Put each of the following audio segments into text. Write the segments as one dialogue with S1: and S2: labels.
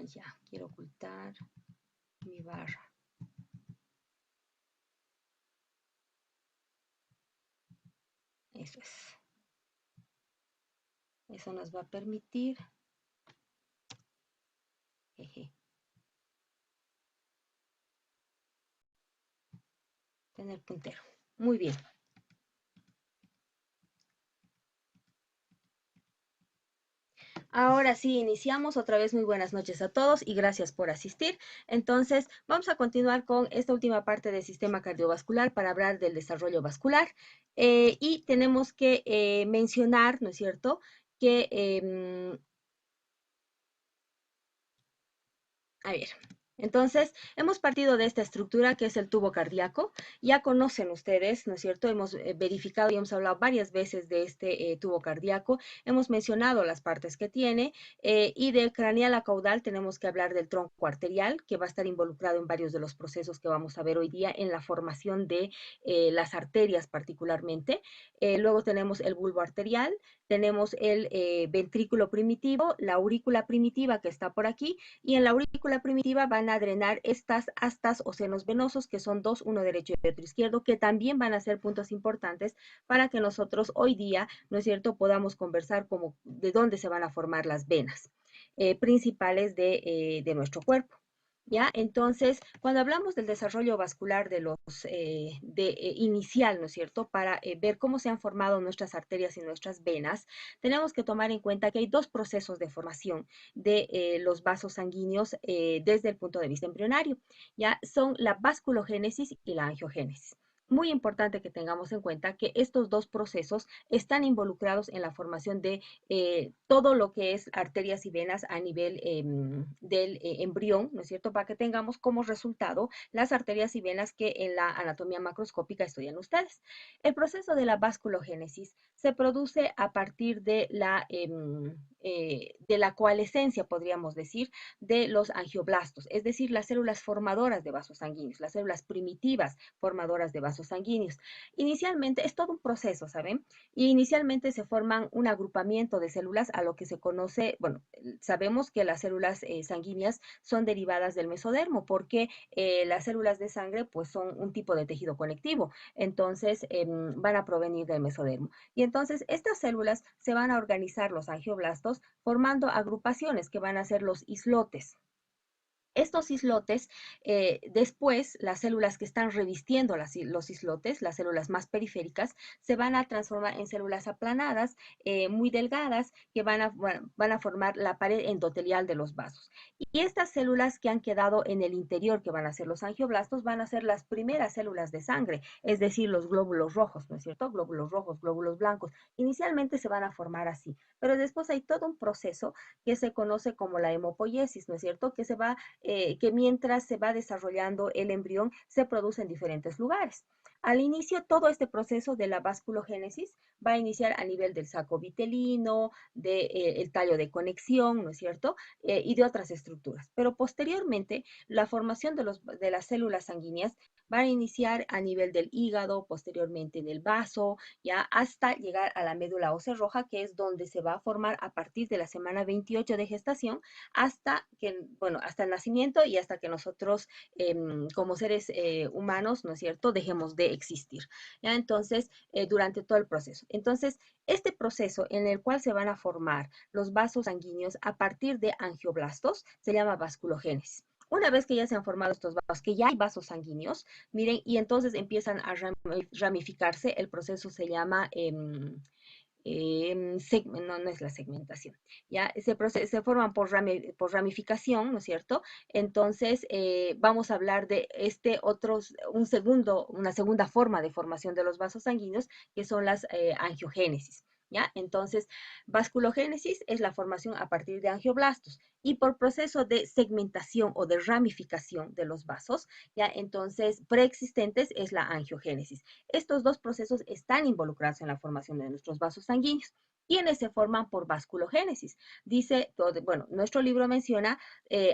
S1: ya, quiero ocultar mi barra. Eso es. Eso nos va a permitir tener puntero. Muy bien. Ahora sí, iniciamos otra vez. Muy buenas noches a todos y gracias por asistir. Entonces, vamos a continuar con esta última parte del sistema cardiovascular para hablar del desarrollo vascular. Y tenemos que mencionar, ¿no es cierto?, que, a ver, entonces, hemos partido de esta estructura que es el tubo cardíaco. Ya conocen ustedes, ¿no es cierto? Hemos verificado y hemos hablado varias veces de este tubo cardíaco. Hemos mencionado las partes que tiene y de craneal a caudal tenemos que hablar del tronco arterial, que va a estar involucrado en varios de los procesos que vamos a ver hoy día en la formación de las arterias particularmente. Luego tenemos el bulbo arterial, tenemos el ventrículo primitivo, la aurícula primitiva que está por aquí, y en la aurícula primitiva van a drenar estas astas o senos venosos, que son dos, uno derecho y otro izquierdo, que también van a ser puntos importantes para que nosotros hoy día, ¿no es cierto?, podamos conversar como de dónde se van a formar las venas principales de nuestro cuerpo. ¿Ya? Entonces, cuando hablamos del desarrollo vascular de los inicial, ¿no es cierto?, para ver cómo se han formado nuestras arterias y nuestras venas, tenemos que tomar en cuenta que hay dos procesos de formación de los vasos sanguíneos desde el punto de vista embrionario. ¿Ya? Son la vasculogénesis y la angiogénesis. Muy importante que tengamos en cuenta que estos dos procesos están involucrados en la formación de todo lo que es arterias y venas a nivel del embrión, ¿no es cierto?, para que tengamos como resultado las arterias y venas que en la anatomía macroscópica estudian ustedes. El proceso de la vasculogénesis se produce a partir de la coalescencia, podríamos decir, de los angioblastos, es decir, las células formadoras de vasos sanguíneos, las células primitivas formadoras de vasos sanguíneos. Inicialmente es todo un proceso, ¿saben? Y inicialmente se forman un agrupamiento de células a lo que se conoce, bueno, sabemos que las células sanguíneas son derivadas del mesodermo, porque las células de sangre pues son un tipo de tejido conectivo, entonces van a provenir del mesodermo. Y entonces estas células se van a organizar, los angioblastos, formando agrupaciones que van a ser los islotes. Estos islotes, después, las células que están revistiendo los islotes, las células más periféricas, se van a transformar en células aplanadas, muy delgadas, que van a formar la pared endotelial de los vasos. Y estas células que han quedado en el interior, que van a ser los angioblastos, van a ser las primeras células de sangre, es decir, los glóbulos rojos, ¿no es cierto? Glóbulos rojos, glóbulos blancos. Inicialmente se van a formar así, pero después hay todo un proceso que se conoce como la hemopoiesis, ¿no es cierto?, que mientras se va desarrollando el embrión se produce en diferentes lugares. Al inicio, todo este proceso de la vasculogénesis va a iniciar a nivel del saco vitelino, del tallo de conexión, ¿no es cierto?, y de otras estructuras. Pero posteriormente, la formación de las células sanguíneas va a iniciar a nivel del hígado, posteriormente del vaso, ya hasta llegar a la médula ósea roja, que es donde se va a formar a partir de la semana 28 de gestación hasta que, bueno, hasta el nacimiento y hasta que nosotros como seres humanos, ¿no es cierto?, dejemos de existir. ¿Ya? Entonces, durante todo el proceso. Entonces, este proceso en el cual se van a formar los vasos sanguíneos a partir de angioblastos se llama vasculogénesis. Una vez que ya se han formado estos vasos, que ya hay vasos sanguíneos, miren, y entonces empiezan a ramificarse, el proceso se llama no es la segmentación, ya se forman por ramificación, ¿no es cierto? Entonces, vamos a hablar de una segunda forma de formación de los vasos sanguíneos, que son las angiogénesis. ¿Ya? Entonces, vasculogénesis es la formación a partir de angioblastos y por proceso de segmentación o de ramificación de los vasos, ¿ya? Entonces, preexistentes es la angiogénesis. Estos dos procesos están involucrados en la formación de nuestros vasos sanguíneos. ¿Quiénes se forman por vasculogénesis? Dice, bueno, nuestro libro menciona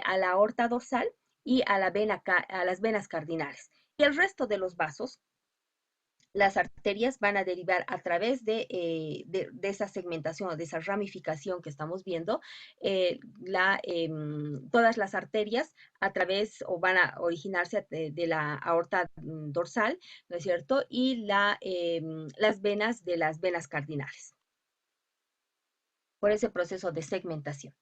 S1: a la aorta dorsal y a las venas cardinales. Y el resto de los vasos las arterias van a derivar a través de esa segmentación o de esa ramificación que estamos viendo, todas las arterias a través o van a originarse de la aorta dorsal, ¿no es cierto? Y las venas de las venas cardinales por ese proceso de segmentación.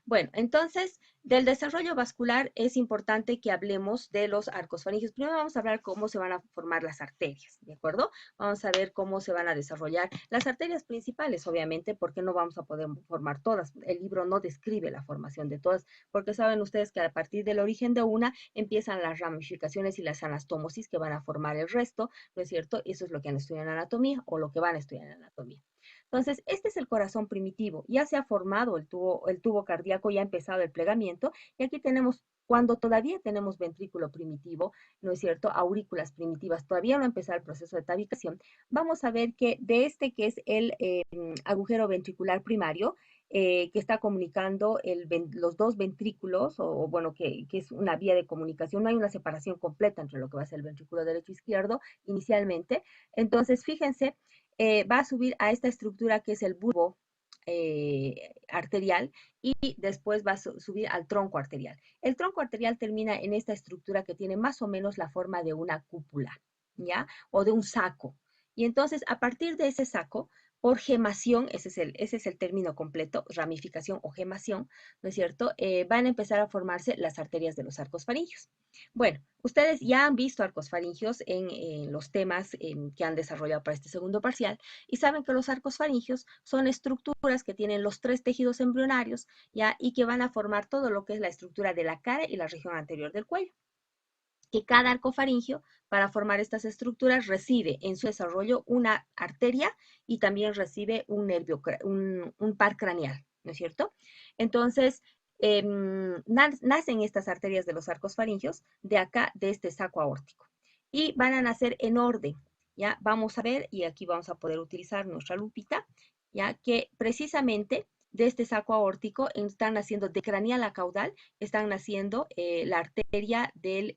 S1: Bueno, entonces, del desarrollo vascular es importante que hablemos de los arcos faringios. Primero vamos a hablar cómo se van a formar las arterias, ¿de acuerdo? Vamos a ver cómo se van a desarrollar las arterias principales, obviamente, porque no vamos a poder formar todas. El libro no describe la formación de todas, porque saben ustedes que a partir del origen de una empiezan las ramificaciones y las anastomosis que van a formar el resto, ¿no es cierto? Eso es lo que han estudiado en anatomía o lo que van a estudiar en anatomía. Entonces, este es el corazón primitivo. Ya se ha formado el tubo cardíaco, ya ha empezado el plegamiento. Y aquí tenemos, cuando todavía tenemos ventrículo primitivo, ¿no es cierto? Aurículas primitivas, todavía no ha empezado el proceso de tabicación. Vamos a ver que de este que es el agujero ventricular primario, que está comunicando los dos ventrículos, o bueno, que es una vía de comunicación. No hay una separación completa entre lo que va a ser el ventrículo derecho e izquierdo inicialmente. Entonces, fíjense, va a subir a esta estructura que es el bulbo arterial y después va a subir al tronco arterial. El tronco arterial termina en esta estructura que tiene más o menos la forma de una cúpula, ¿ya? O de un saco. Y entonces, a partir de ese saco, por gemación, ese es el término completo, ramificación o gemación, ¿no es cierto? Van a empezar a formarse las arterias de los arcos faringios. Bueno, ustedes ya han visto arcos faringios en los temas que han desarrollado para este segundo parcial y saben que los arcos faringios son estructuras que tienen los tres tejidos embrionarios, ¿ya? Y que van a formar todo lo que es la estructura de la cara y la región anterior del cuello. Que cada arco faringio, para formar estas estructuras, recibe en su desarrollo una arteria y también recibe un nervio, un par craneal, ¿no es cierto? Entonces, nacen estas arterias de los arcos faringios de acá, de este saco aórtico. Y van a nacer en orden, ¿ya? Vamos a ver, y aquí vamos a poder utilizar nuestra lupita, ¿ya? Que precisamente de este saco aórtico están naciendo de craneal a caudal, están naciendo la arteria del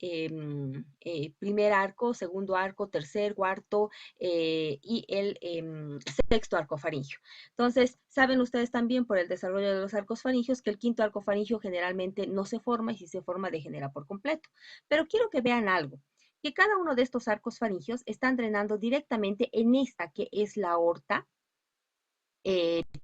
S1: primer arco, segundo arco, tercer, cuarto y el sexto arco faringio. Entonces, saben ustedes también por el desarrollo de los arcos faringios que el quinto arco faringio generalmente no se forma y si se forma degenera por completo. Pero quiero que vean algo, que cada uno de estos arcos faringios están drenando directamente en esta que es la aorta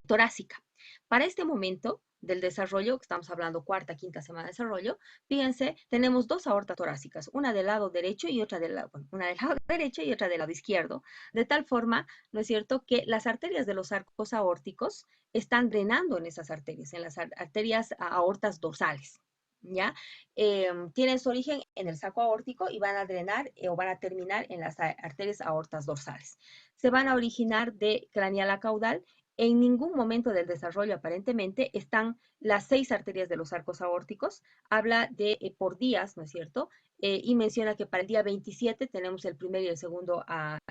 S1: torácica. Para este momento del desarrollo, que estamos hablando cuarta, quinta semana de desarrollo, fíjense, tenemos dos aortas torácicas, una del lado derecho y otra del lado, bueno, una del lado derecho y otra del lado izquierdo, de tal forma, ¿no es cierto?, que las arterias de los arcos aórticos están drenando en esas arterias, en las arterias aortas dorsales. ¿Ya? Tienen su origen en el saco aórtico y van a drenar o van a terminar en las arterias aortas dorsales. Se van a originar de craneal a caudal. En ningún momento del desarrollo aparentemente están las 6 arterias de los arcos aórticos, habla de por días, ¿no es cierto? Y menciona que para el día 27 tenemos el primer y el segundo,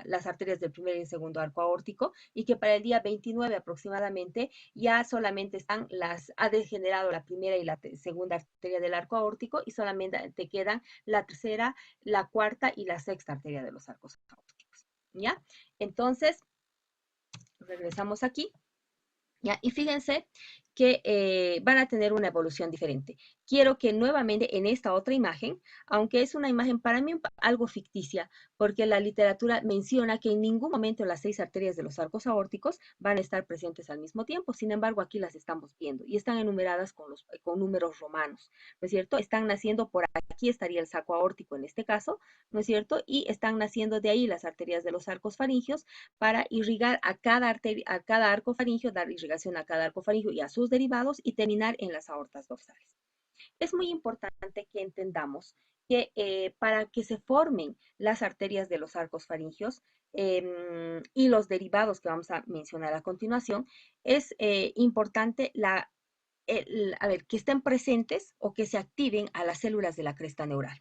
S1: las arterias del primer y el segundo arco aórtico, y que para el día 29 aproximadamente ya solamente ha degenerado la primera y la segunda arteria del arco aórtico y solamente te quedan la tercera, la cuarta y la sexta arteria de los arcos aórticos, ¿ya? Entonces, regresamos aquí, ¿ya? Y fíjense que van a tener una evolución diferente. Quiero que nuevamente en esta otra imagen, aunque es una imagen para mí algo ficticia, porque la literatura menciona que en ningún momento las 6 arterias de los arcos aórticos van a estar presentes al mismo tiempo. Sin embargo, aquí las estamos viendo y están enumeradas con números romanos, ¿no es cierto? Están naciendo por aquí, estaría el saco aórtico en este caso, ¿no es cierto? Y están naciendo de ahí las arterias de los arcos faringios para irrigar a cada arco faringio, dar irrigación a cada arco faringio y a sus derivados y terminar en las aortas dorsales. Es muy importante que entendamos que para que se formen las arterias de los arcos faringios y los derivados que vamos a mencionar a continuación, es importante que estén presentes o que se activen a las células de la cresta neural.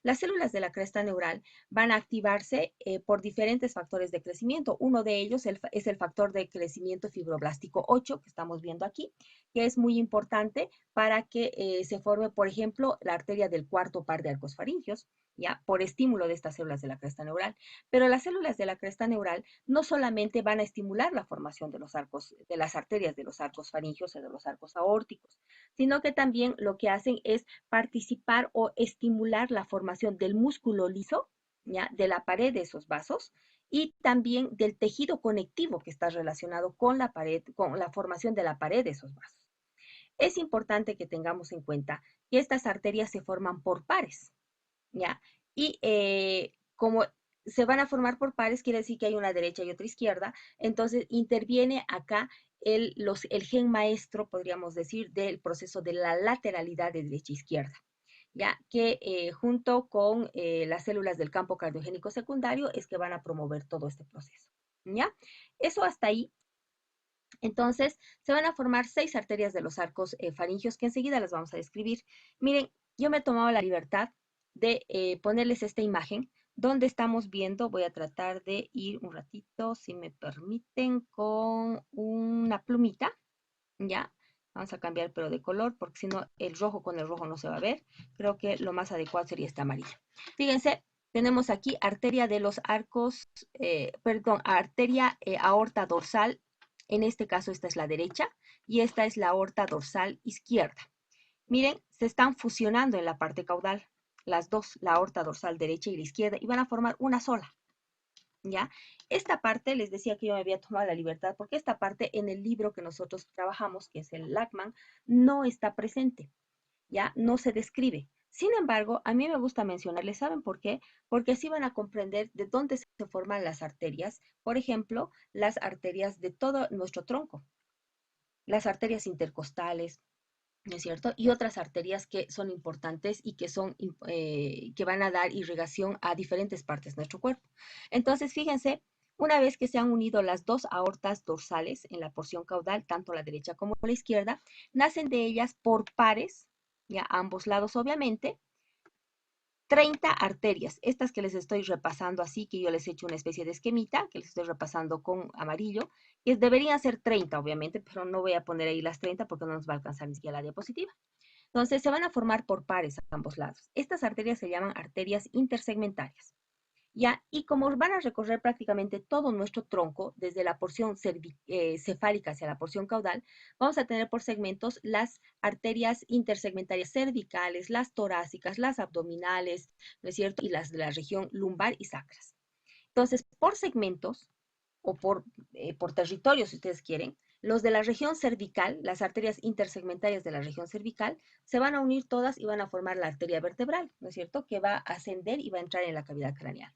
S1: Las células de la cresta neural van a activarse por diferentes factores de crecimiento. Uno de ellos es el factor de crecimiento fibroblástico 8, que estamos viendo aquí, que es muy importante para que se forme, por ejemplo, la arteria del cuarto par de arcos faringios, ya, por estímulo de estas células de la cresta neural. Pero las células de la cresta neural no solamente van a estimular la formación de los arcos, de las arterias de los arcos faringios o de los arcos aórticos, sino que también lo que hacen es participar o estimular la formación del músculo liso, ¿ya? De la pared de esos vasos y también del tejido conectivo que está relacionado con la pared, con la formación de la pared de esos vasos. Es importante que tengamos en cuenta que estas arterias se forman por pares, ¿ya? Y como se van a formar por pares, quiere decir que hay una derecha y otra izquierda, entonces interviene acá el gen maestro, podríamos decir, del proceso de la lateralidad de derecha e izquierda, ya que junto con las células del campo cardiogénico secundario es que van a promover todo este proceso, ¿ya? Eso hasta ahí. Entonces, se van a formar 6 arterias de los arcos faringios que enseguida las vamos a describir. Miren, yo me he tomado la libertad de ponerles esta imagen donde estamos viendo, voy a tratar de ir un ratito, si me permiten, con una plumita, ¿ya? Vamos a cambiar pero de color porque si no el rojo con el rojo no se va a ver. Creo que lo más adecuado sería este amarillo. Fíjense, tenemos aquí arteria de los arcos, perdón, arteria aorta dorsal. En este caso esta es la derecha y esta es la aorta dorsal izquierda. Miren, se están fusionando en la parte caudal, las dos, la aorta dorsal derecha y la izquierda, y van a formar una sola. ¿Ya? Esta parte, les decía que yo me había tomado la libertad, porque esta parte en el libro que nosotros trabajamos, que es el Lachman, no está presente, ¿ya? No se describe. Sin embargo, a mí me gusta mencionarles, ¿saben por qué? Porque así van a comprender de dónde se forman las arterias, por ejemplo, las arterias de todo nuestro tronco, las arterias intercostales, ¿no es cierto? Y otras arterias que son importantes y que que van a dar irrigación a diferentes partes de nuestro cuerpo. Entonces, fíjense, una vez que se han unido las dos aortas dorsales en la porción caudal, tanto la derecha como la izquierda, nacen de ellas por pares, ya a ambos lados obviamente, 30 arterias, estas que les estoy repasando así, que yo les he hecho una especie de esquemita, que les estoy repasando con amarillo, que deberían ser 30 obviamente, pero no voy a poner ahí las 30 porque no nos va a alcanzar ni siquiera la diapositiva. Entonces se van a formar por pares a ambos lados. Estas arterias se llaman arterias intersegmentarias. ¿Ya? Y como van a recorrer prácticamente todo nuestro tronco, desde la porción cefálica hacia la porción caudal, vamos a tener por segmentos las arterias intersegmentarias cervicales, las torácicas, las abdominales, ¿no es cierto? Y las de la región lumbar y sacras. Entonces, por segmentos o por territorio, si ustedes quieren, los de la región cervical, las arterias intersegmentarias de la región cervical, se van a unir todas y van a formar la arteria vertebral, ¿no es cierto? Que va a ascender y va a entrar en la cavidad craneal.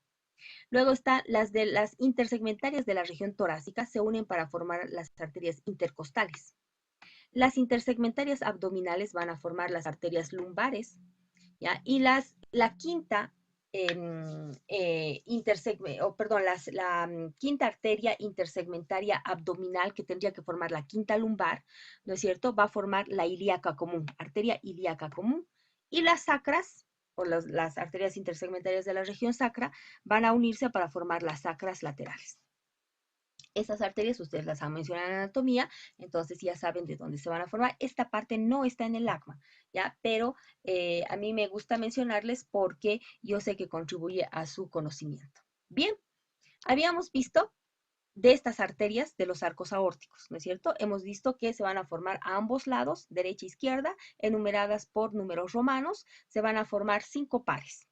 S1: Luego están las de las intersegmentarias de la región torácica, se unen para formar las arterias intercostales. Las intersegmentarias abdominales van a formar las arterias lumbares, ¿ya? Y la quinta quinta arteria intersegmentaria abdominal que tendría que formar la quinta lumbar, ¿no es cierto? Va a formar la ilíaca común, arteria ilíaca común. Y las sacras, o las arterias intersegmentarias de la región sacra, van a unirse para formar las sacras laterales. Esas arterias ustedes las han mencionado en anatomía, entonces ya saben de dónde se van a formar. Esta parte no está en el ACMA, ¿ya? Pero a mí me gusta mencionarles porque yo sé que contribuye a su conocimiento. Bien, habíamos visto de estas arterias de los arcos aórticos, ¿no es cierto? Hemos visto que se van a formar a ambos lados, derecha e izquierda, enumeradas por números romanos, se van a formar 5 pares.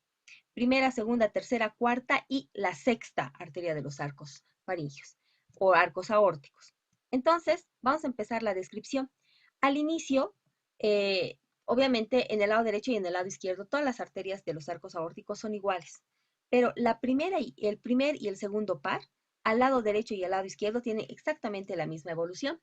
S1: Primera, segunda, tercera, cuarta y la sexta arteria de los arcos faringios o arcos aórticos. Entonces, vamos a empezar la descripción. Al inicio, obviamente en el lado derecho y en el lado izquierdo, todas las arterias de los arcos aórticos son iguales, pero el primer y el segundo par, al lado derecho y al lado izquierdo, tienen exactamente la misma evolución,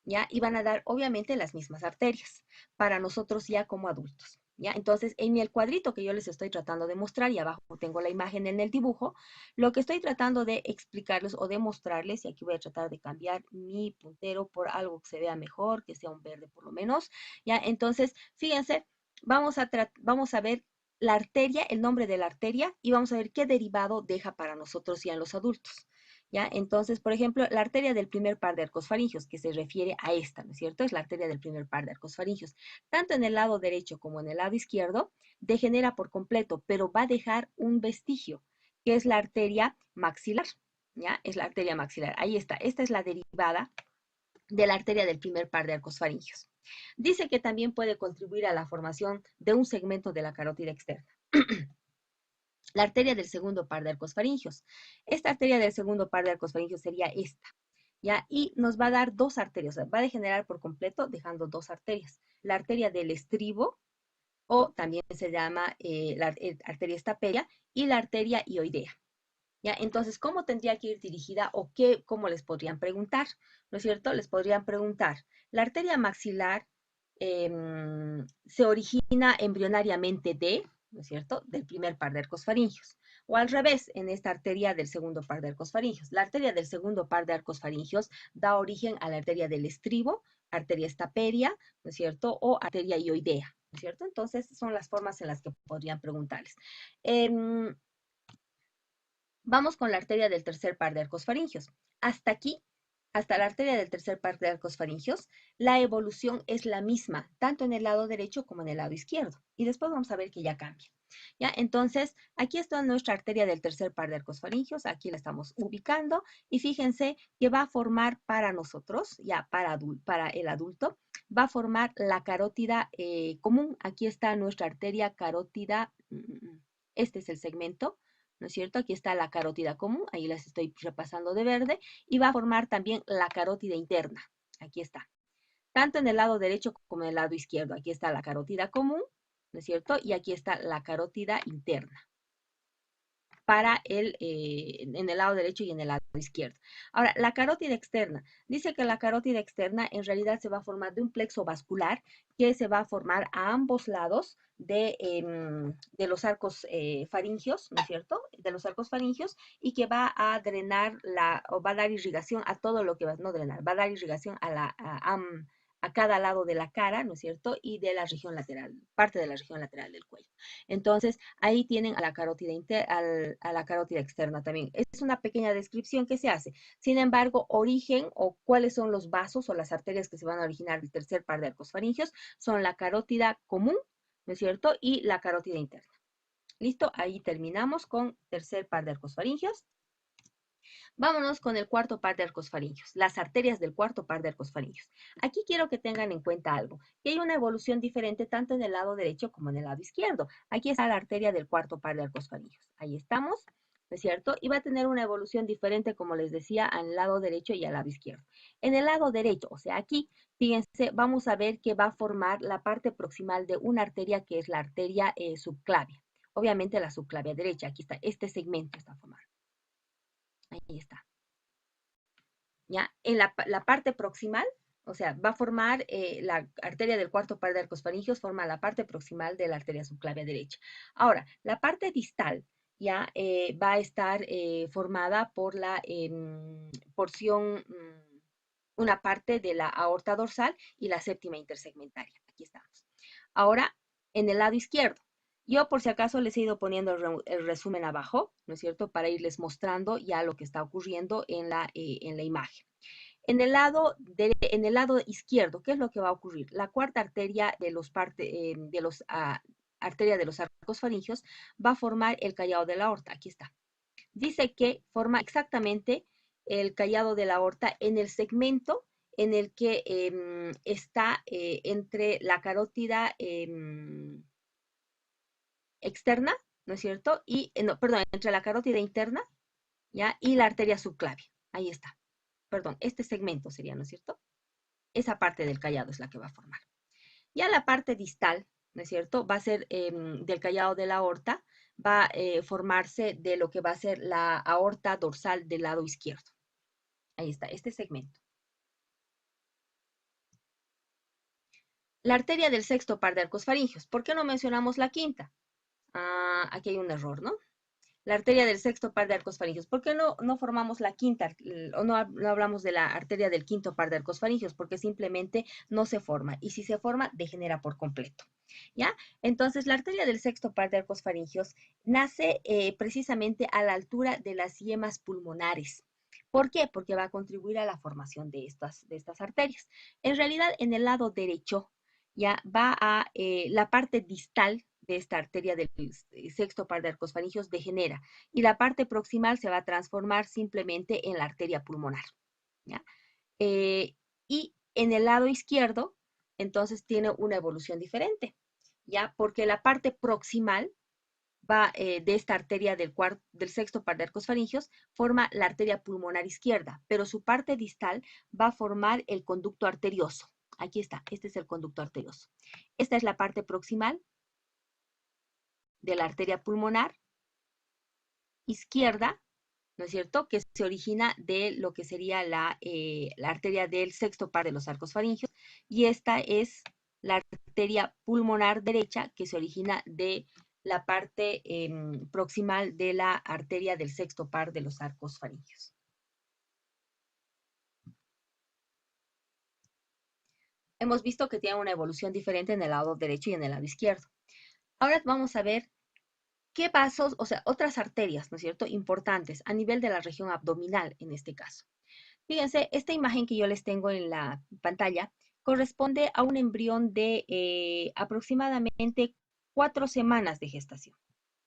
S1: ¿ya? Y van a dar obviamente las mismas arterias para nosotros ya como adultos. ¿Ya? Entonces, en el cuadrito que yo les estoy tratando de mostrar, y abajo tengo la imagen en el dibujo, lo que estoy tratando de explicarles o de mostrarles, y aquí voy a tratar de cambiar mi puntero por algo que se vea mejor, que sea un verde por lo menos, ¿ya? Entonces, fíjense, vamos a ver la arteria, el nombre de la arteria, y vamos a ver qué derivado deja para nosotros ya en los adultos. ¿Ya? Entonces, por ejemplo, la arteria del primer par de arcos faringios, que se refiere a esta, ¿no es cierto? Es la arteria del primer par de arcos faringios. Tanto en el lado derecho como en el lado izquierdo, degenera por completo, pero va a dejar un vestigio, que es la arteria maxilar, ¿ya? Es la arteria maxilar. Ahí está. Esta es la derivada de la arteria del primer par de arcos faringios. Dice que también puede contribuir a la formación de un segmento de la carótida externa. La arteria del segundo par de arcos faringios. Esta arteria del segundo par de arcos faringios sería esta, ¿ya? Y nos va a dar dos arterias, o sea, va a degenerar por completo dejando dos arterias. La arteria del estribo, o también se llama la arteria estaperia, y la arteria ioidea. ¿Ya? Entonces, ¿cómo tendría que ir dirigida o cómo les podrían preguntar? ¿No es cierto? Les podrían preguntar, la arteria maxilar se origina embrionariamente ¿no es cierto?, del primer par de arcos faringios. O al revés, en esta arteria del segundo par de arcos faringios. La arteria del segundo par de arcos faringios da origen a la arteria del estribo, arteria estaperia, ¿no es cierto?, o arteria ioidea, ¿no es cierto? Entonces, son las formas en las que podrían preguntarles. Vamos con la arteria del tercer par de arcos faringios. Hasta aquí, hasta la arteria del tercer par de arcos faringios, la evolución es la misma, tanto en el lado derecho como en el lado izquierdo. Y después vamos a ver que ya cambia. ¿Ya? Entonces, aquí está nuestra arteria del tercer par de arcos faringios, aquí la estamos ubicando, y fíjense que va a formar para nosotros, ya para el adulto, va a formar la carótida común. Aquí está nuestra arteria carótida, este es el segmento, ¿no es cierto? Aquí está la carótida común, ahí las estoy repasando de verde, y va a formar también la carótida interna. Aquí está. Tanto en el lado derecho como en el lado izquierdo. Aquí está la carótida común, ¿no es cierto? Y aquí está la carótida interna en el lado derecho y en el lado izquierdo. Ahora, la carótida externa. Dice que la carótida externa en realidad se va a formar de un plexo vascular que se va a formar a ambos lados de los arcos faringios, ¿no es cierto? De los arcos faringios, y que va a drenar o va a dar irrigación a todo lo que va, no drenar, va a dar irrigación a cada lado de la cara, ¿no es cierto? Y de la región lateral, parte de la región lateral del cuello. Entonces, ahí tienen a la carótida, a la carótida externa también. Es una pequeña descripción que se hace. Sin embargo, origen o cuáles son los vasos o las arterias que se van a originar del tercer par de arcos faringios son la carótida común, ¿no es cierto? Y la carótida interna. ¿Listo? Ahí terminamos con tercer par de arcos faringios. Vámonos con el cuarto par de arcos faringios, las arterias del cuarto par de arcos faringios. Aquí quiero que tengan en cuenta algo, que hay una evolución diferente tanto en el lado derecho como en el lado izquierdo. Aquí está la arteria del cuarto par de arcos faringios. Ahí estamos, ¿no es cierto? Y va a tener una evolución diferente, como les decía, al lado derecho y al lado izquierdo. En el lado derecho, o sea, aquí, fíjense, vamos a ver que va a formar la parte proximal de una arteria que es la arteria subclavia. Obviamente la subclavia derecha, aquí está, este segmento está formado. Ahí está. ¿Ya? En la parte proximal, o sea, va a formar la arteria del cuarto par de arcos faringios, forma la parte proximal de la arteria subclavia derecha. Ahora, la parte distal ya va a estar formada por la porción, una parte de la aorta dorsal y la séptima intersegmentaria. Aquí estamos. Ahora, en el lado izquierdo, yo por si acaso les he ido poniendo el resumen abajo, ¿no es cierto? Para irles mostrando ya lo que está ocurriendo en la imagen. En el lado izquierdo, ¿qué es lo que va a ocurrir? La cuarta arteria arteria de los arcos faringios va a formar el callado de la aorta. Aquí está. Dice que forma exactamente el callado de la aorta en el segmento en el que está entre la carótida externa, ¿no es cierto? Y, no, perdón, entre la carótida interna, ¿ya? Y la arteria subclavia. Ahí está. Perdón, este segmento sería, ¿no es cierto? Esa parte del callado es la que va a formar. Ya la parte distal, ¿no es cierto? Va a ser del callado de la aorta, va a formarse de lo que va a ser la aorta dorsal del lado izquierdo. Ahí está, este segmento. La arteria del sexto par de arcos faringios. ¿Por qué no mencionamos la quinta? Aquí hay un error, ¿no? la arteria del sexto par de arcos faringios. ¿Por qué no formamos la quinta, o no hablamos de la arteria del quinto par de arcos faringios? Porque simplemente no se forma, y si se forma, degenera por completo. ¿Ya? Entonces, la arteria del sexto par de arcos faringios nace precisamente a la altura de las yemas pulmonares. ¿Por qué? Porque va a contribuir a la formación de estas arterias. En realidad, en el lado derecho, ya va a la parte distal de esta arteria del sexto par de arcos faringios degenera, y la parte proximal se va a transformar simplemente en la arteria pulmonar. ¿Ya? Y en el lado izquierdo, entonces tiene una evolución diferente, ¿ya? Porque la parte proximal va de esta arteria del sexto par de arcos faringios, forma la arteria pulmonar izquierda, pero su parte distal va a formar el conducto arterioso. Aquí está, este es el conducto arterioso. Esta es la parte proximal de la arteria pulmonar izquierda, ¿no es cierto?, que se origina de lo que sería la arteria del sexto par de los arcos faringios, y esta es la arteria pulmonar derecha, que se origina de la parte proximal de la arteria del sexto par de los arcos faringios. Hemos visto que tiene una evolución diferente en el lado derecho y en el lado izquierdo. Ahora vamos a ver qué vasos, o sea, otras arterias, ¿no es cierto?, importantes a nivel de la región abdominal en este caso. Fíjense, esta imagen que yo les tengo en la pantalla corresponde a un embrión de aproximadamente 4 semanas de gestación,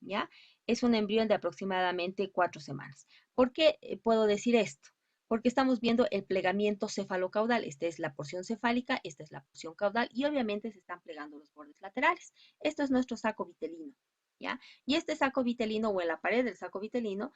S1: ¿ya? Es un embrión de aproximadamente 4 semanas. ¿Por qué puedo decir esto? Porque estamos viendo el plegamiento cefalocaudal. Esta es la porción cefálica, esta es la porción caudal, y obviamente se están plegando los bordes laterales. Esto es nuestro saco vitelino, ¿ya? Y este saco vitelino, o en la pared del saco vitelino,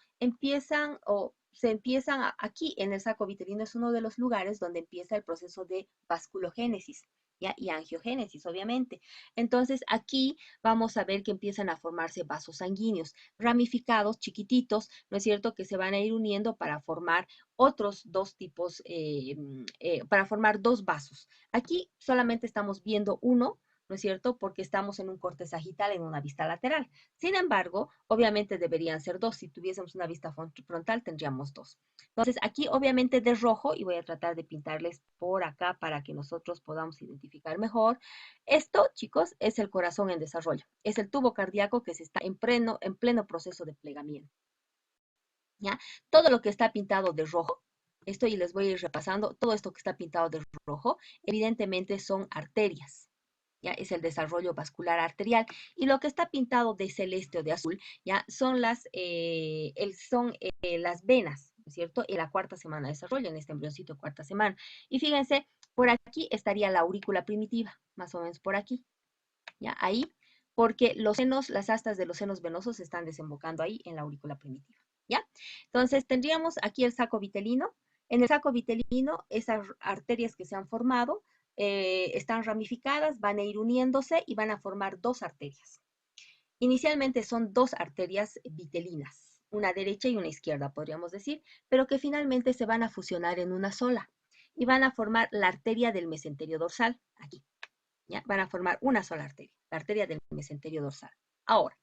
S1: aquí en el saco vitelino es uno de los lugares donde empieza el proceso de vasculogénesis, ¿ya? Y angiogénesis, obviamente. Entonces, aquí vamos a ver que empiezan a formarse vasos sanguíneos, ramificados, chiquititos, ¿no es cierto?, que se van a ir uniendo para formar otros dos tipos, para formar dos vasos. Aquí solamente estamos viendo uno, ¿no es cierto?, porque estamos en un corte sagital, en una vista lateral. Sin embargo, obviamente deberían ser dos. Si tuviésemos una vista frontal, tendríamos dos. Entonces, aquí obviamente de rojo, y voy a tratar de pintarles por acá para que nosotros podamos identificar mejor. Esto, chicos, es el corazón en desarrollo. Es el tubo cardíaco que se está en pleno proceso de plegamiento, ¿ya? Todo lo que está pintado de rojo, esto, y les voy a ir repasando, todo esto que está pintado de rojo, evidentemente son arterias. ¿Ya? Es el desarrollo vascular arterial. Y lo que está pintado de celeste o de azul, ¿ya? Son las venas, ¿no es cierto?, en la 4 semana de desarrollo, en este embrioncito 4 semana. Y fíjense, por aquí estaría la aurícula primitiva, más o menos por aquí, ¿ya? Ahí, porque los senos, las astas de los senos venosos están desembocando ahí en la aurícula primitiva, ¿ya? Entonces, tendríamos aquí el saco vitelino. En el saco vitelino, esas arterias que se han formado están ramificadas, van a ir uniéndose y van a formar dos arterias. Inicialmente son dos arterias vitelinas, una derecha y una izquierda, podríamos decir, pero que finalmente se van a fusionar en una sola y van a formar la arteria del mesenterio dorsal, aquí. ¿Ya? Van a formar una sola arteria, la arteria del mesenterio dorsal. Ahora,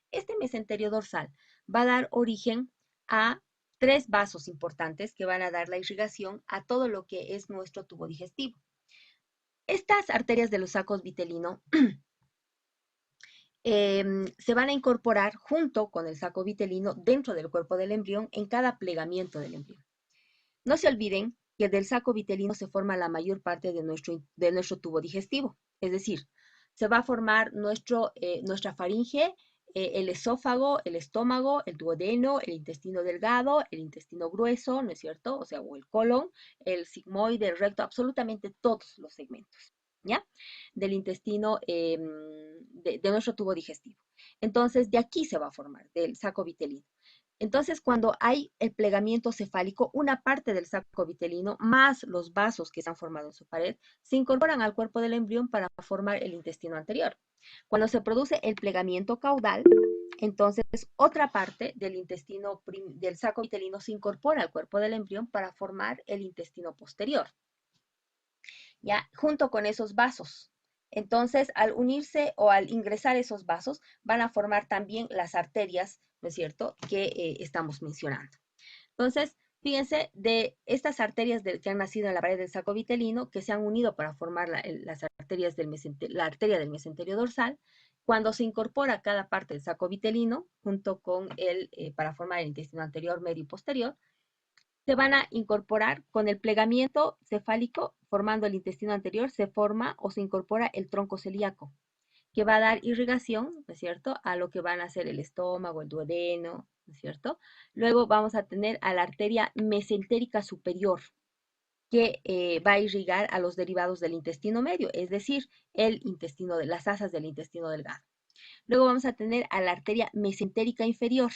S1: este mesenterio dorsal va a dar origen a 3 vasos importantes que van a dar la irrigación a todo lo que es nuestro tubo digestivo. Estas arterias de los sacos vitelino se van a incorporar junto con el saco vitelino dentro del cuerpo del embrión en cada plegamiento del embrión. No se olviden que del saco vitelino se forma la mayor parte de nuestro tubo digestivo, es decir, se va a formar nuestra faringe, el esófago, el estómago, el duodeno, el intestino delgado, el intestino grueso, ¿no es cierto? O sea, o el colon, el sigmoide, el recto, absolutamente todos los segmentos, ¿ya? Del intestino, de nuestro tubo digestivo. Entonces, de aquí se va a formar, del saco vitelino. Entonces, cuando hay el plegamiento cefálico, una parte del saco vitelino más los vasos que se han formado en su pared se incorporan al cuerpo del embrión para formar el intestino anterior. Cuando se produce el plegamiento caudal, entonces otra parte del saco vitelino se incorpora al cuerpo del embrión para formar el intestino posterior, ¿ya? Junto con esos vasos. Entonces, al unirse o al ingresar esos vasos, van a formar también las arterias, ¿no es cierto?, que estamos mencionando. Entonces, fíjense, de estas arterias que han nacido en la pared del saco vitelino, que se han unido para formar las arterias la arteria del mesenterio dorsal, cuando se incorpora cada parte del saco vitelino, junto con para formar el intestino anterior, medio y posterior, se van a incorporar con el plegamiento cefálico, formando el intestino anterior, se forma o se incorpora el tronco celíaco, que va a dar irrigación, ¿no es cierto?, a lo que van a ser el estómago, el duodeno, ¿no es cierto? Luego vamos a tener a la arteria mesentérica superior, que va a irrigar a los derivados del intestino medio, es decir, las asas del intestino delgado. Luego vamos a tener a la arteria mesentérica inferior,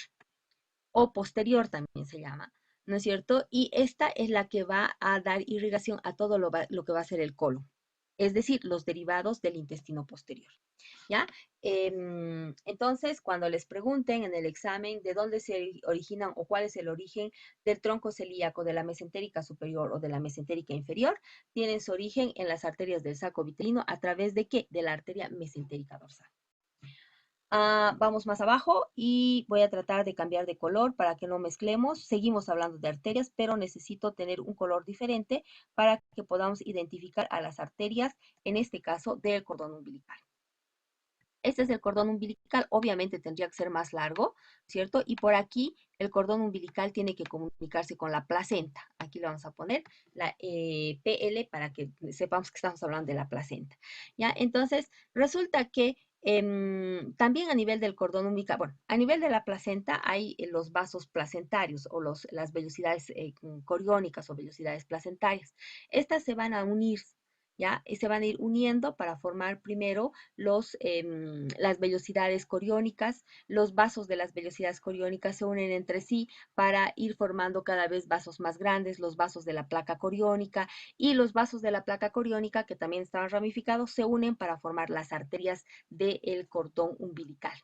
S1: o posterior también se llama, ¿no es cierto? Y esta es la que va a dar irrigación a todo lo que va a ser el colon, es decir, los derivados del intestino posterior. ¿Ya? Entonces, cuando les pregunten en el examen de dónde se originan o cuál es el origen del tronco celíaco, de la mesentérica superior o de la mesentérica inferior, tienen su origen en las arterias del saco vitelino. ¿A través de qué? De la arteria mesentérica dorsal. Vamos más abajo y voy a tratar de cambiar de color para que no mezclemos. Seguimos hablando de arterias, pero necesito tener un color diferente para que podamos identificar a las arterias, en este caso del cordón umbilical. Este es el cordón umbilical, obviamente tendría que ser más largo, ¿cierto? Y por aquí el cordón umbilical tiene que comunicarse con la placenta. Aquí le vamos a poner la PL para que sepamos que estamos hablando de la placenta. ¿Ya? Entonces, resulta que también a nivel del cordón umbilical, bueno, a nivel de la placenta hay los vasos placentarios o las vellosidades coriónicas o vellosidades placentarias. Estas se van a unir, ¿ya? Y se van a ir uniendo para formar primero las vellosidades coriónicas. Los vasos de las vellosidades coriónicas se unen entre sí para ir formando cada vez vasos más grandes, los vasos de la placa coriónica, y los vasos de la placa coriónica, que también estaban ramificados, se unen para formar las arterias del cordón umbilical,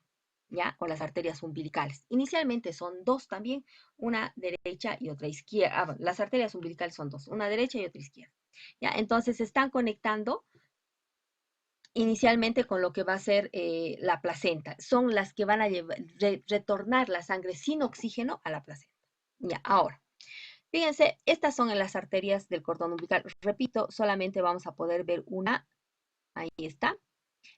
S1: ¿ya? O las arterias umbilicales. Inicialmente son dos también, una derecha y otra izquierda. Bueno, las arterias umbilicales son dos, una derecha y otra izquierda. ¿Ya? Entonces se están conectando inicialmente con lo que va a ser la placenta. Son las que van a retornar la sangre sin oxígeno a la placenta. Ya, ahora, fíjense, estas son las arterias del cordón umbilical. Repito, solamente vamos a poder ver una. Ahí está.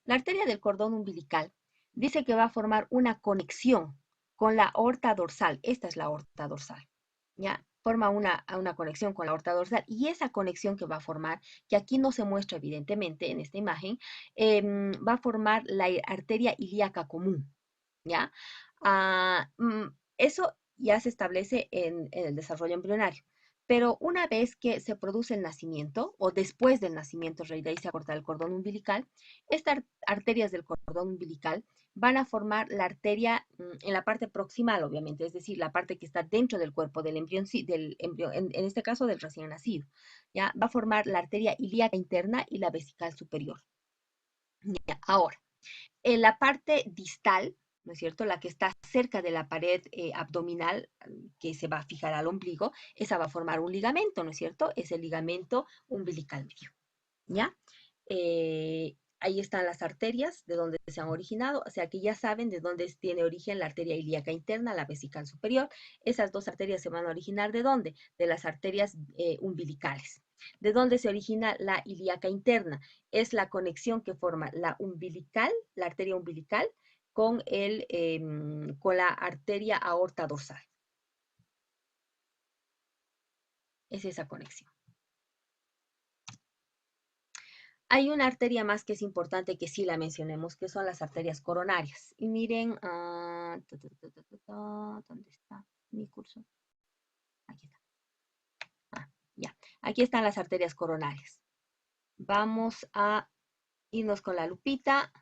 S1: La arteria del cordón umbilical dice que va a formar una conexión con la aorta dorsal. Esta es la aorta dorsal. ¿Ya? Forma una conexión con la aorta dorsal, y esa conexión que va a formar, que aquí no se muestra evidentemente en esta imagen, va a formar la arteria ilíaca común, ¿ya? Eso ya se establece en el desarrollo embrionario. Pero una vez que se produce el nacimiento, o después del nacimiento, en realidad, y se acorta el cordón umbilical, estas arterias del cordón umbilical van a formar la arteria en la parte proximal, obviamente, es decir, la parte que está dentro del cuerpo del embrión, en este caso del recién nacido. ¿Ya? Va a formar la arteria ilíaca interna y la vesical superior. ¿Ya? Ahora, en la parte distal, ¿no es cierto?, la que está cerca de la pared abdominal, que se va a fijar al ombligo, esa va a formar un ligamento, ¿no es cierto? Es el ligamento umbilical medio, ¿ya? Ahí están las arterias de donde se han originado, o sea que ya saben de dónde tiene origen la arteria ilíaca interna, la vesical superior. Esas dos arterias se van a originar ¿de dónde? De las arterias umbilicales. ¿De dónde se origina la ilíaca interna? Es la conexión que forma la arteria umbilical, con la arteria aorta dorsal. Es esa conexión. Hay una arteria más que es importante que sí la mencionemos, que son las arterias coronarias. Y miren, ¿dónde está mi curso? Aquí está. Ya. Aquí están las arterias coronarias. Vamos a irnos con la lupita.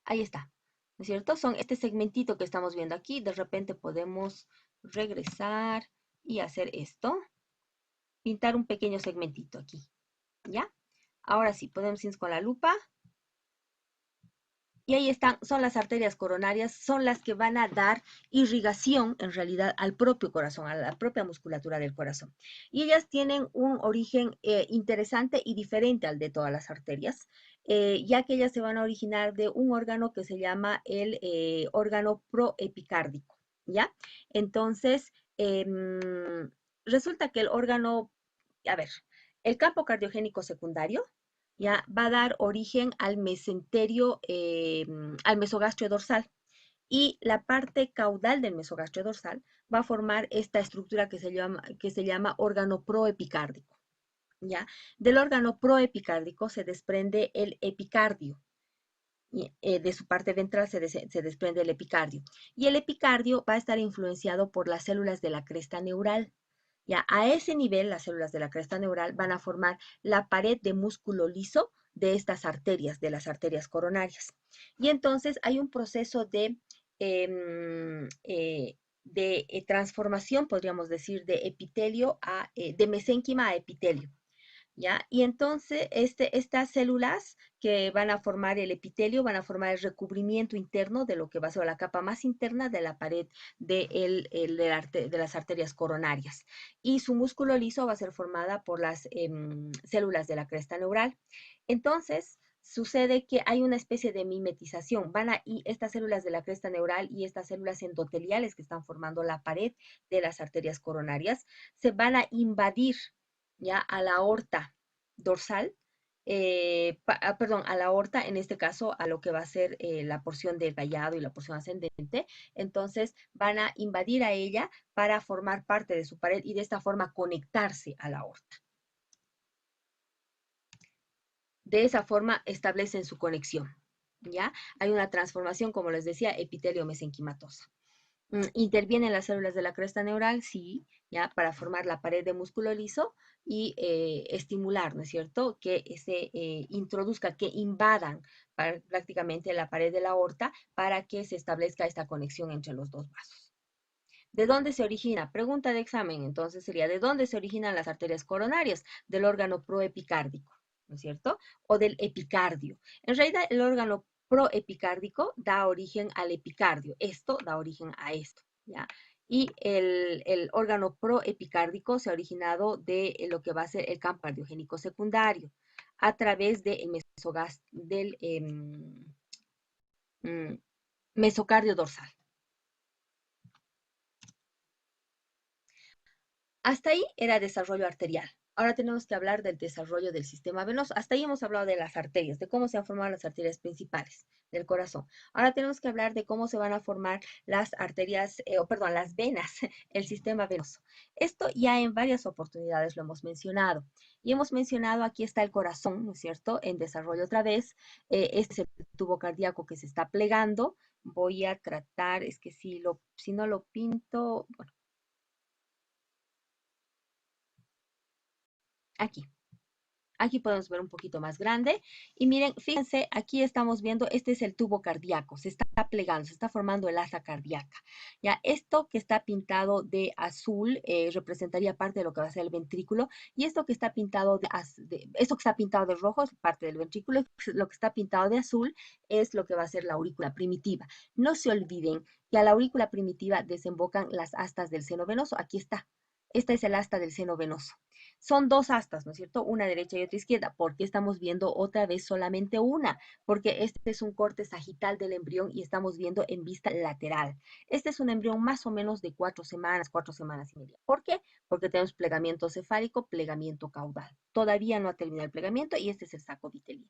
S1: Ahí está, ¿no es cierto? Son este segmentito que estamos viendo aquí. De repente podemos regresar y hacer esto. Pintar un pequeño segmentito aquí, ¿ya? Ahora sí, podemos irnos con la lupa. Y ahí están, son las arterias coronarias, son las que van a dar irrigación en realidad al propio corazón, a la propia musculatura del corazón. Y ellas tienen un origen interesante y diferente al de todas las arterias, ya que ellas se van a originar de un órgano que se llama el órgano proepicárdico, ¿ya? Entonces, resulta que el órgano, a ver, el campo cardiogénico secundario, ya va a dar origen al mesenterio, al mesogastrio dorsal. Y la parte caudal del mesogastrio dorsal va a formar esta estructura que se llama órgano proepicárdico. ¿Ya? Del órgano proepicárdico se desprende el epicardio. De su parte ventral se desprende el epicardio. Y el epicardio va a estar influenciado por las células de la cresta neural. Ya a ese nivel, las células de la cresta neural van a formar la pared de músculo liso de estas arterias, de las arterias coronarias. Y entonces hay un proceso de transformación, podríamos decir, de epitelio de mesénquima a epitelio. ¿Ya? Y entonces estas células que van a formar el epitelio van a formar el recubrimiento interno de lo que va a ser la capa más interna de la pared de las arterias coronarias. Y su músculo liso va a ser formada por las células de la cresta neural. Entonces, sucede que hay una especie de mimetización. Y estas células de la cresta neural y estas células endoteliales que están formando la pared de las arterias coronarias se van a invadir ya a la aorta dorsal, perdón, a la aorta, en este caso a lo que va a ser la porción del vallado y la porción ascendente. Entonces van a invadir a ella para formar parte de su pared y de esta forma conectarse a la aorta. De esa forma establecen su conexión, ¿ya? Hay una transformación, como les decía, epitelio-mesenquimatosa. ¿Intervienen las células de la cresta neural? Sí, ¿ya? Para formar la pared de músculo liso y estimular, ¿no es cierto? Que se introduzca, que invadan prácticamente la pared de la aorta para que se establezca esta conexión entre los dos vasos. ¿De dónde se origina? Pregunta de examen, entonces sería, ¿de dónde se originan las arterias coronarias? Del órgano proepicárdico, ¿no es cierto? O del epicardio. En realidad, el órgano proepicárdico da origen al epicardio. Esto da origen a esto, ¿ya? Y el órgano proepicárdico se ha originado de lo que va a ser el campo cardiogénico secundario a través del mesocardio dorsal. Hasta ahí era desarrollo arterial. Ahora tenemos que hablar del desarrollo del sistema venoso. Hasta ahí hemos hablado de las arterias, de cómo se han formado las arterias principales del corazón. Ahora tenemos que hablar de cómo se van a formar las arterias, perdón, las venas, el sistema venoso. Esto ya en varias oportunidades lo hemos mencionado. Y hemos mencionado, aquí está el corazón, ¿no es cierto? En desarrollo otra vez. Este es el tubo cardíaco que se está plegando. Voy a tratar, es que si no lo pinto, bueno, aquí. Aquí podemos ver un poquito más grande. Y miren, fíjense, aquí estamos viendo, este es el tubo cardíaco, se está plegando, se está formando el asa cardíaca. Ya, esto que está pintado de azul representaría parte de lo que va a ser el ventrículo, y esto que está pintado esto que está pintado de rojo es parte del ventrículo, y lo que está pintado de azul es lo que va a ser la aurícula primitiva. No se olviden que a la aurícula primitiva desembocan las astas del seno venoso. Aquí está. Esta es el asta del seno venoso. Son dos astas, ¿no es cierto? Una derecha y otra izquierda. ¿Por qué estamos viendo otra vez solamente una? Porque este es un corte sagital del embrión y estamos viendo en vista lateral. Este es un embrión más o menos de 4 semanas y media. ¿Por qué? Porque tenemos plegamiento cefálico, plegamiento caudal. Todavía no ha terminado el plegamiento y este es el saco vitelino.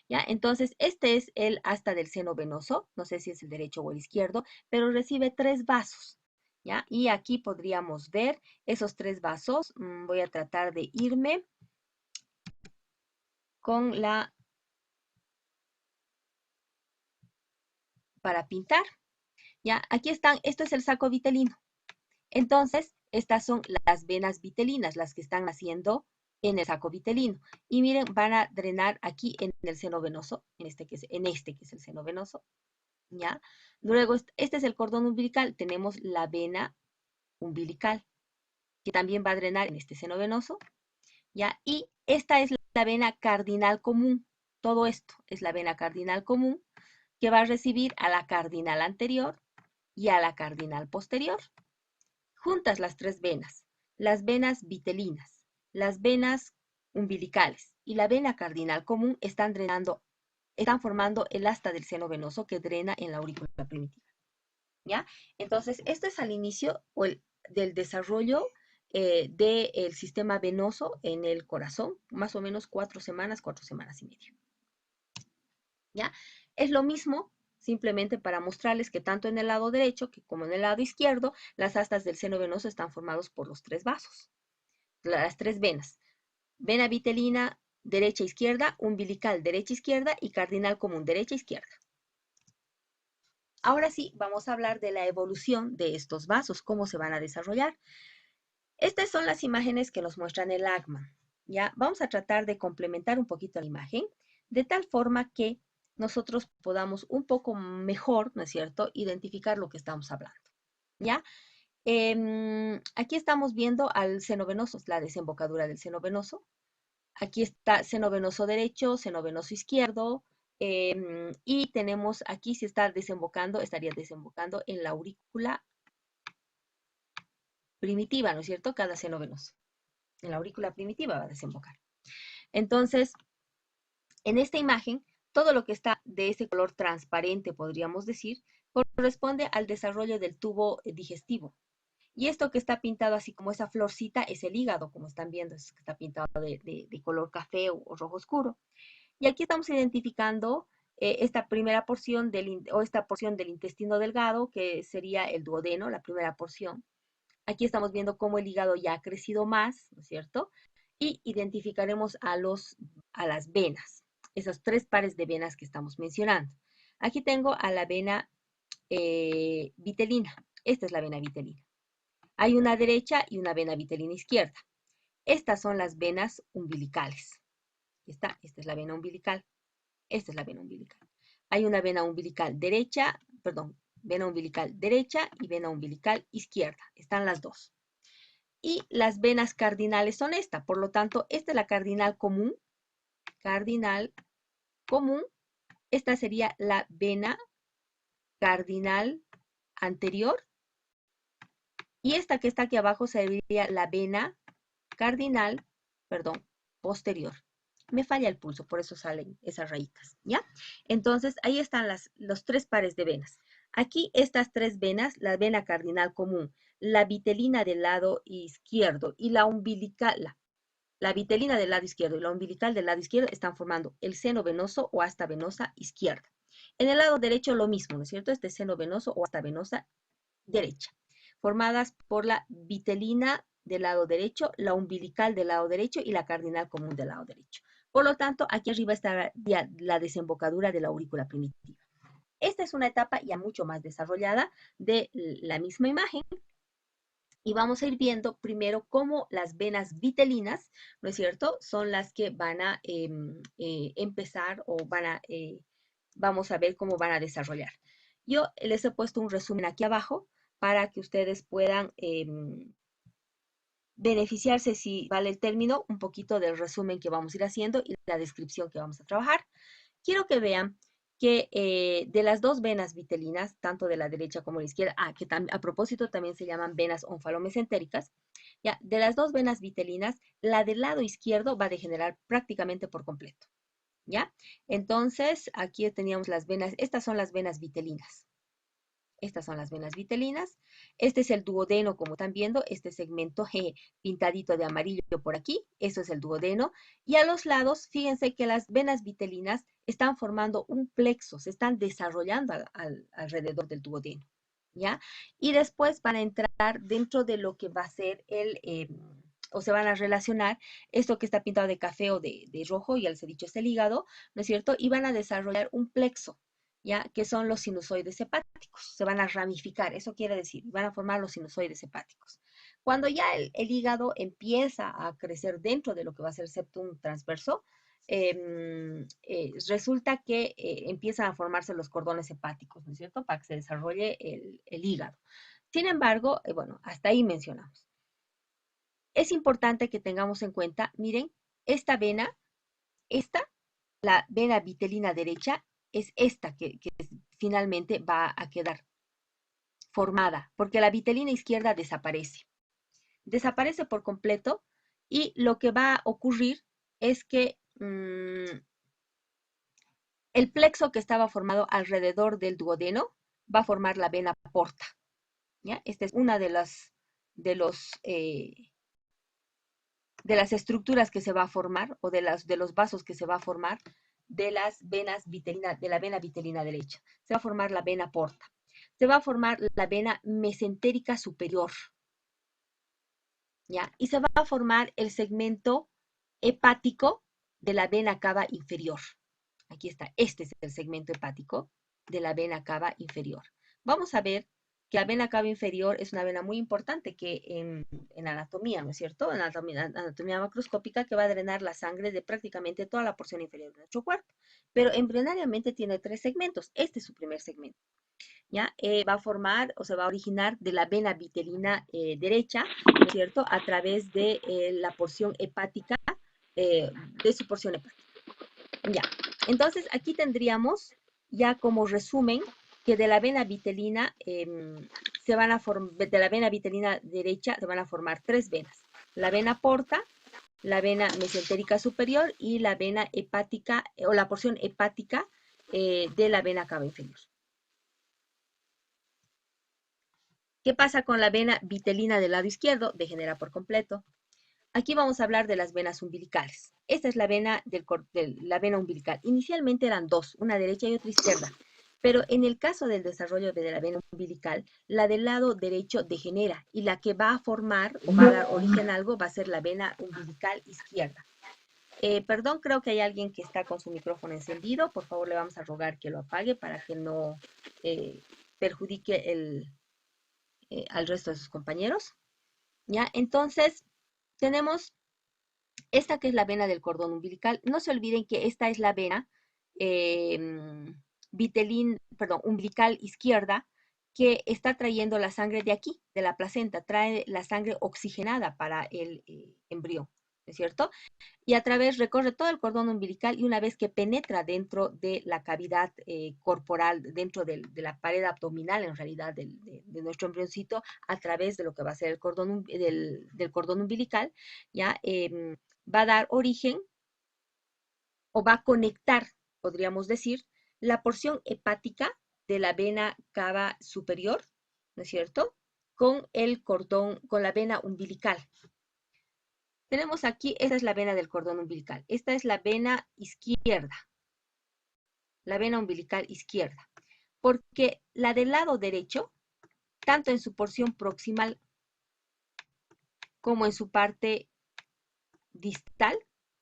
S1: ¿Ya? Entonces, este es el asta del seno venoso, no sé si es el derecho o el izquierdo, pero recibe 3 vasos. ¿Ya? Y aquí podríamos ver esos 3 vasos. Voy a tratar de irme con para pintar. ¿Ya? Aquí están, esto es el saco vitelino. Entonces, estas son las venas vitelinas, las que están naciendo en el saco vitelino. Y miren, van a drenar aquí en el seno venoso, en este que es el seno venoso. ¿Ya? Luego, este es el cordón umbilical, tenemos la vena umbilical, que también va a drenar en este seno venoso, ¿ya? Y esta es la vena cardinal común, todo esto es la vena cardinal común, que va a recibir a la cardinal anterior y a la cardinal posterior. Juntas las tres venas, las venas vitelinas, las venas umbilicales y la vena cardinal común están formando el asta del seno venoso que drena en la aurícula primitiva. ¿Ya? Entonces, esto es al inicio del desarrollo del sistema venoso en el corazón, más o menos 4 semanas y media. ¿Ya? Es lo mismo, simplemente para mostrarles que tanto en el lado derecho como en el lado izquierdo, las astas del seno venoso están formados por los tres vasos, las tres venas. Vena vitelina, derecha, izquierda, umbilical, derecha, izquierda y cardinal común, derecha, izquierda. Ahora sí, vamos a hablar de la evolución de estos vasos, cómo se van a desarrollar. Estas son las imágenes que nos muestran el Lachman. ¿Ya? Vamos a tratar de complementar un poquito la imagen, de tal forma que nosotros podamos un poco mejor, ¿no es cierto?, identificar lo que estamos hablando. ¿Ya? Aquí estamos viendo al seno venoso, es la desembocadura del seno venoso. Aquí está seno venoso derecho, seno venoso izquierdo, y tenemos aquí, si está desembocando, estaría desembocando en la aurícula primitiva, ¿no es cierto? Cada seno venoso. En la aurícula primitiva va a desembocar. Entonces, en esta imagen, todo lo que está de ese color transparente, podríamos decir, corresponde al desarrollo del tubo digestivo. Y esto que está pintado así como esa florcita es el hígado, como están viendo, es que está pintado de color café o rojo oscuro. Y aquí estamos identificando esta primera porción esta porción del intestino delgado, que sería el duodeno, la primera porción. Aquí estamos viendo cómo el hígado ya ha crecido más, ¿no es cierto? Y identificaremos a las venas, esos tres pares de venas que estamos mencionando. Aquí tengo a la vena vitelina. Esta es la vena vitelina. Hay una derecha y una vena vitelina izquierda. Estas son las venas umbilicales. Esta es la vena umbilical. Esta es la vena umbilical. Hay una vena umbilical derecha, perdón, vena umbilical derecha y vena umbilical izquierda. Están las dos. Y las venas cardinales son esta. Por lo tanto, esta es la cardinal común. Cardinal común. Esta sería la vena cardinal anterior. Y esta que está aquí abajo sería la vena cardinal, perdón, posterior. Me falla el pulso, por eso salen esas rayitas, ¿ya? Entonces, ahí están los tres pares de venas. Aquí estas tres venas, la vena cardinal común, la vitelina del lado izquierdo y la umbilical, la vitelina del lado izquierdo y la umbilical del lado izquierdo están formando el seno venoso o asta venosa izquierda. En el lado derecho lo mismo, ¿no es cierto? Este seno venoso o asta venosa derecha, formadas por la vitelina del lado derecho, la umbilical del lado derecho y la cardinal común del lado derecho. Por lo tanto, aquí arriba está la desembocadura de la aurícula primitiva. Esta es una etapa ya mucho más desarrollada de la misma imagen. Y vamos a ir viendo primero cómo las venas vitelinas, ¿no es cierto?, son las que van a empezar o vamos a ver cómo van a desarrollar. Yo les he puesto un resumen aquí abajo para que ustedes puedan beneficiarse, si vale el término, un poquito del resumen que vamos a ir haciendo y la descripción que vamos a trabajar. Quiero que vean que de las dos venas vitelinas, tanto de la derecha como de la izquierda, que a propósito también se llaman venas onfalomesentéricas, ya, de las dos venas vitelinas, la del lado izquierdo va a degenerar prácticamente por completo, ¿ya? Entonces, aquí teníamos las venas, estas son las venas vitelinas. Estas son las venas vitelinas. Este es el duodeno, como están viendo, este segmento pintadito de amarillo por aquí, eso es el duodeno. Y a los lados, fíjense que las venas vitelinas están formando un plexo, se están desarrollando alrededor del duodeno, ¿ya? Y después van a entrar dentro de lo que va a ser o se van a relacionar esto que está pintado de café o de rojo, ya les he dicho, es el hígado, ¿no es cierto? Y van a desarrollar un plexo, ¿ya? Que son los sinusoides hepáticos, se van a ramificar, eso quiere decir, van a formar los sinusoides hepáticos. Cuando ya el hígado empieza a crecer dentro de lo que va a ser el septum transverso, resulta que empiezan a formarse los cordones hepáticos, ¿no es cierto?, para que se desarrolle el hígado. Sin embargo, bueno, hasta ahí mencionamos. Es importante que tengamos en cuenta, miren, esta vena, la vena vitelina derecha, es esta que finalmente va a quedar formada, porque la vitelina izquierda desaparece. Desaparece por completo y lo que va a ocurrir es que el plexo que estaba formado alrededor del duodeno va a formar la vena porta. ¿Ya? Esta es una de las estructuras que se va a formar o de los vasos que se va a formar de las venas vitelina, de la vena vitelina derecha. Se va a formar la vena porta. Se va a formar la vena mesentérica superior. ¿Ya? Y se va a formar el segmento hepático de la vena cava inferior. Aquí está, este es el segmento hepático de la vena cava inferior. Vamos a ver que la vena cava inferior es una vena muy importante que en anatomía, ¿no es cierto? En anatomía macroscópica que va a drenar la sangre de prácticamente toda la porción inferior de nuestro cuerpo. Pero embrionariamente tiene 3 segmentos. Este es su primer segmento. ¿Ya? Va a formar o se va a originar de la vena vitelina derecha, ¿no es cierto? A través de la porción hepática, de su porción hepática. Ya, entonces aquí tendríamos ya como resumen que de la vena vitelina de la vena vitelina derecha se van a formar 3 venas. La vena porta, la vena mesentérica superior y la vena hepática o la porción hepática de la vena cava inferior. ¿Qué pasa con la vena vitelina del lado izquierdo? Degenera por completo. Aquí vamos a hablar de las venas umbilicales. Esta es la vena, la vena umbilical. Inicialmente eran 2, una derecha y otra izquierda. Pero en el caso del desarrollo de la vena umbilical, la del lado derecho degenera y la que va a formar o va a dar origen a algo va a ser la vena umbilical izquierda. Perdón, creo que hay alguien que está con su micrófono encendido. Por favor, le vamos a rogar que lo apague para que no perjudique al resto de sus compañeros. ¿Ya? Entonces, tenemos esta que es la vena del cordón umbilical. No se olviden que esta es la vena umbilical izquierda que está trayendo la sangre de aquí, de la placenta, trae la sangre oxigenada para el embrión, ¿no es cierto? Y a través recorre todo el cordón umbilical y una vez que penetra dentro de la cavidad corporal, dentro de la pared abdominal en realidad de nuestro embrioncito, a través de lo que va a ser el cordón, del cordón umbilical, ya va a dar origen o va a conectar, podríamos decir, la porción hepática de la vena cava superior, ¿no es cierto?, con el cordón, con la vena umbilical. Tenemos aquí, esta es la vena del cordón umbilical. Esta es la vena izquierda, la vena umbilical izquierda. Porque la del lado derecho, tanto en su porción proximal como en su parte distal,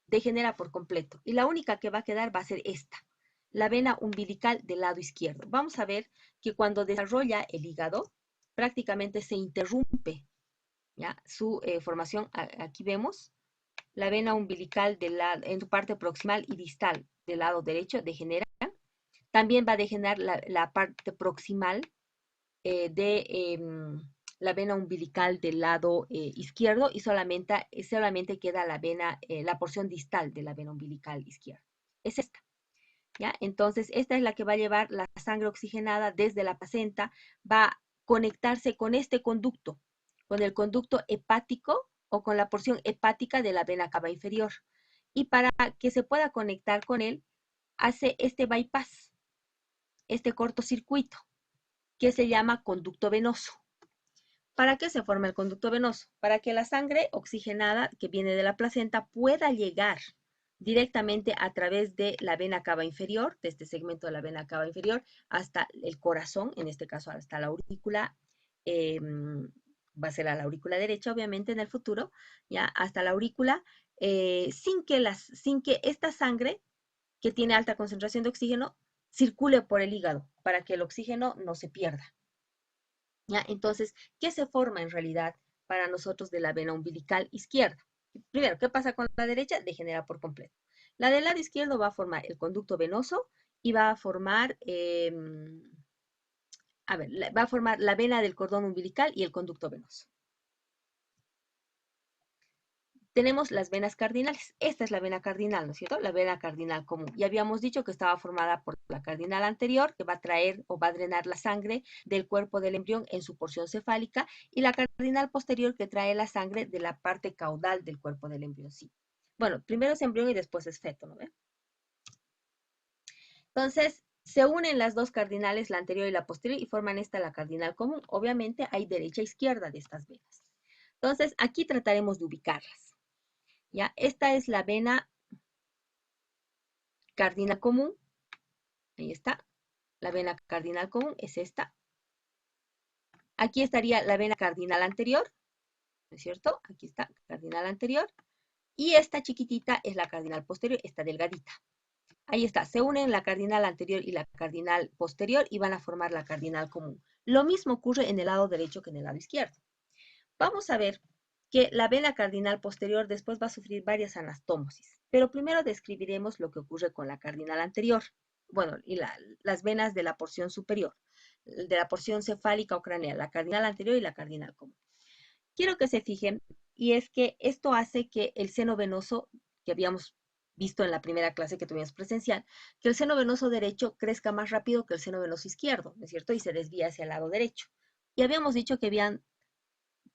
S1: degenera por completo. Y la única que va a quedar va a ser esta, la vena umbilical del lado izquierdo. Vamos a ver que cuando desarrolla el hígado, prácticamente se interrumpe, ¿ya?, su formación. Aquí vemos la vena umbilical en su parte proximal y distal del lado derecho degenera. También va a degenerar la parte proximal de la vena umbilical del lado izquierdo y solamente queda la porción distal de la vena umbilical izquierda. Es esta. ¿Ya? Entonces, esta es la que va a llevar la sangre oxigenada desde la placenta, va a conectarse con este conducto, con el conducto hepático o con la porción hepática de la vena cava inferior. Y para que se pueda conectar con él, hace este bypass, este cortocircuito, que se llama conducto venoso. ¿Para qué se forma el conducto venoso? Para que la sangre oxigenada que viene de la placenta pueda llegar directamente a través de la vena cava inferior, de este segmento de la vena cava inferior, hasta el corazón, en este caso hasta la aurícula, va a ser a la aurícula derecha, obviamente, en el futuro, ya hasta la aurícula, sin que esta sangre, que tiene alta concentración de oxígeno, circule por el hígado, para que el oxígeno no se pierda. ¿Ya? Entonces, ¿qué se forma en realidad para nosotros de la vena umbilical izquierda? Primero, ¿qué pasa con la derecha? Degenera por completo. La del lado izquierdo va a formar el conducto venoso y va a formar, va a formar la vena del cordón umbilical y el conducto venoso. tenemos las venas cardinales. Esta es la vena cardinal, ¿no es cierto? La vena cardinal común. Y habíamos dicho que estaba formada por la cardinal anterior, que va a traer o va a drenar la sangre del cuerpo del embrión en su porción cefálica, y la cardinal posterior, que trae la sangre de la parte caudal del cuerpo del embrión. Sí. Bueno, primero es embrión y después es feto, ¿no ven? Entonces, se unen las dos cardinales, la anterior y la posterior, y forman esta la cardinal común. Obviamente hay derecha e izquierda de estas venas. Entonces, aquí trataremos de ubicarlas. ¿Ya? Esta es la vena cardinal común. Ahí está. La vena cardinal común es esta. Aquí estaría la vena cardinal anterior, ¿no es cierto? Aquí está, cardinal anterior. Y esta chiquitita es la cardinal posterior, esta delgadita. Ahí está, se unen la cardinal anterior y la cardinal posterior y van a formar la cardinal común. Lo mismo ocurre en el lado derecho que en el lado izquierdo. Vamos a ver que la vena cardinal posterior después va a sufrir varias anastomosis, pero primero describiremos lo que ocurre con la cardinal anterior, bueno, y las venas de la porción superior, de la porción cefálica o craneal, la cardinal anterior y la cardinal común. Quiero que se fijen, y es que esto hace que el seno venoso, que habíamos visto en la primera clase que tuvimos presencial, que el seno venoso derecho crezca más rápido que el seno venoso izquierdo, ¿no es cierto? Y se desvía hacia el lado derecho. Y habíamos dicho que habían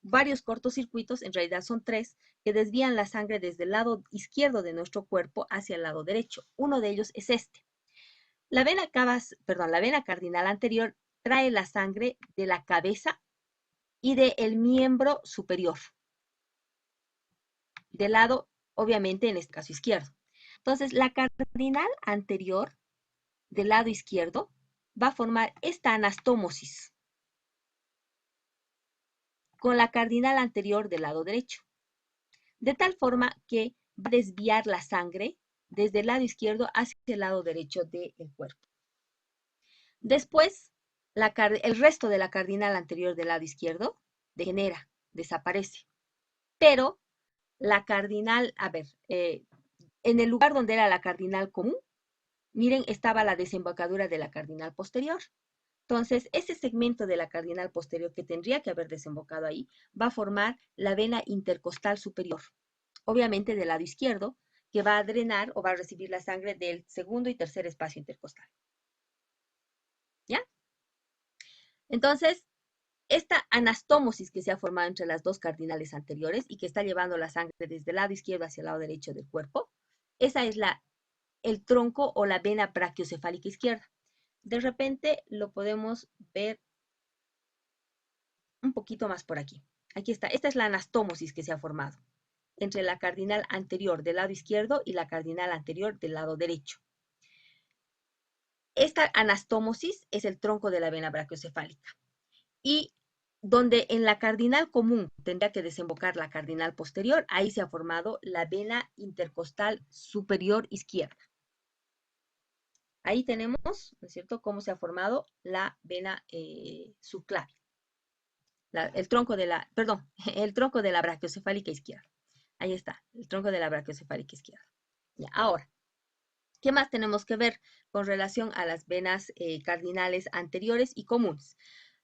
S1: varios cortocircuitos, en realidad son 3, que desvían la sangre desde el lado izquierdo de nuestro cuerpo hacia el lado derecho. Uno de ellos es este. La vena cardinal anterior trae la sangre de la cabeza y del miembro superior, del lado, obviamente, en este caso izquierdo. Entonces, la cardinal anterior del lado izquierdo va a formar esta anastomosis con la cardinal anterior del lado derecho, de tal forma que va a desviar la sangre desde el lado izquierdo hacia el lado derecho del cuerpo. Después, el resto de la cardinal anterior del lado izquierdo degenera, desaparece. Pero la cardinal, en el lugar donde era la cardinal común, miren, estaba la desembocadura de la cardinal posterior. Entonces, ese segmento de la cardinal posterior que tendría que haber desembocado ahí va a formar la vena intercostal superior, obviamente del lado izquierdo, que va a drenar o va a recibir la sangre del segundo y tercer espacio intercostal. ¿Ya? Entonces, esta anastomosis que se ha formado entre las dos cardinales anteriores y que está llevando la sangre desde el lado izquierdo hacia el lado derecho del cuerpo, esa es el tronco o la vena brachiocefálica izquierda. De repente lo podemos ver un poquito más por aquí. Aquí está. Esta es la anastomosis que se ha formado entre la cardinal anterior del lado izquierdo y la cardinal anterior del lado derecho. Esta anastomosis es el tronco de la vena brachiocefálica. Y donde en la cardinal común tendría que desembocar la cardinal posterior, ahí se ha formado la vena intercostal superior izquierda. Ahí tenemos, ¿no es cierto?, cómo se ha formado la vena subclavia. El tronco de la, perdón, el tronco de la brachiocefálica izquierda. Ahí está, el tronco de la brachiocefálica izquierda. Ya, ahora, ¿qué más tenemos que ver con relación a las venas cardinales anteriores y comunes?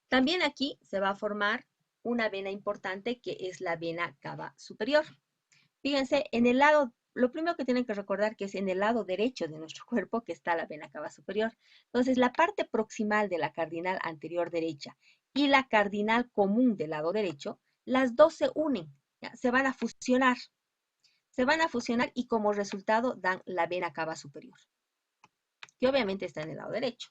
S1: También aquí se va a formar una vena importante que es la vena cava superior. Fíjense, en el lado, lo primero que tienen que recordar que es en el lado derecho de nuestro cuerpo que está la vena cava superior. Entonces, la parte proximal de la cardinal anterior derecha y la cardinal común del lado derecho, las dos se unen, ¿ya? Se van a fusionar. Se van a fusionar y como resultado dan la vena cava superior, que obviamente está en el lado derecho.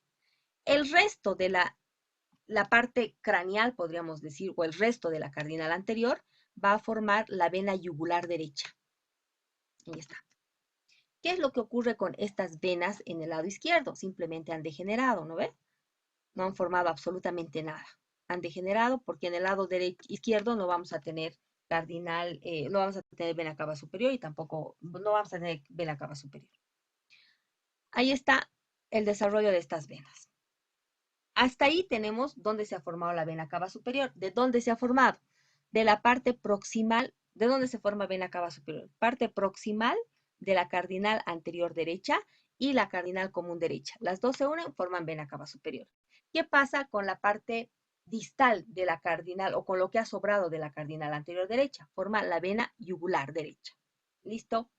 S1: El resto de la parte craneal, podríamos decir, o el resto de la cardinal anterior, va a formar la vena yugular derecha. Ahí está. ¿Qué es lo que ocurre con estas venas en el lado izquierdo? Simplemente han degenerado, ¿no ve? No han formado absolutamente nada. Han degenerado porque en el lado izquierdo no vamos a tener cardinal, no vamos a tener vena cava superior y tampoco no vamos a tener vena cava superior. Ahí está el desarrollo de estas venas. Hasta ahí tenemos dónde se ha formado la vena cava superior. ¿De dónde se ha formado? De la parte proximal. ¿De dónde se forma vena cava superior? Parte proximal de la cardinal anterior derecha y la cardinal común derecha. Las dos se unen, forman vena cava superior. ¿Qué pasa con la parte distal de la cardinal o con lo que ha sobrado de la cardinal anterior derecha. Forma la vena yugular derecha. ¿Listo?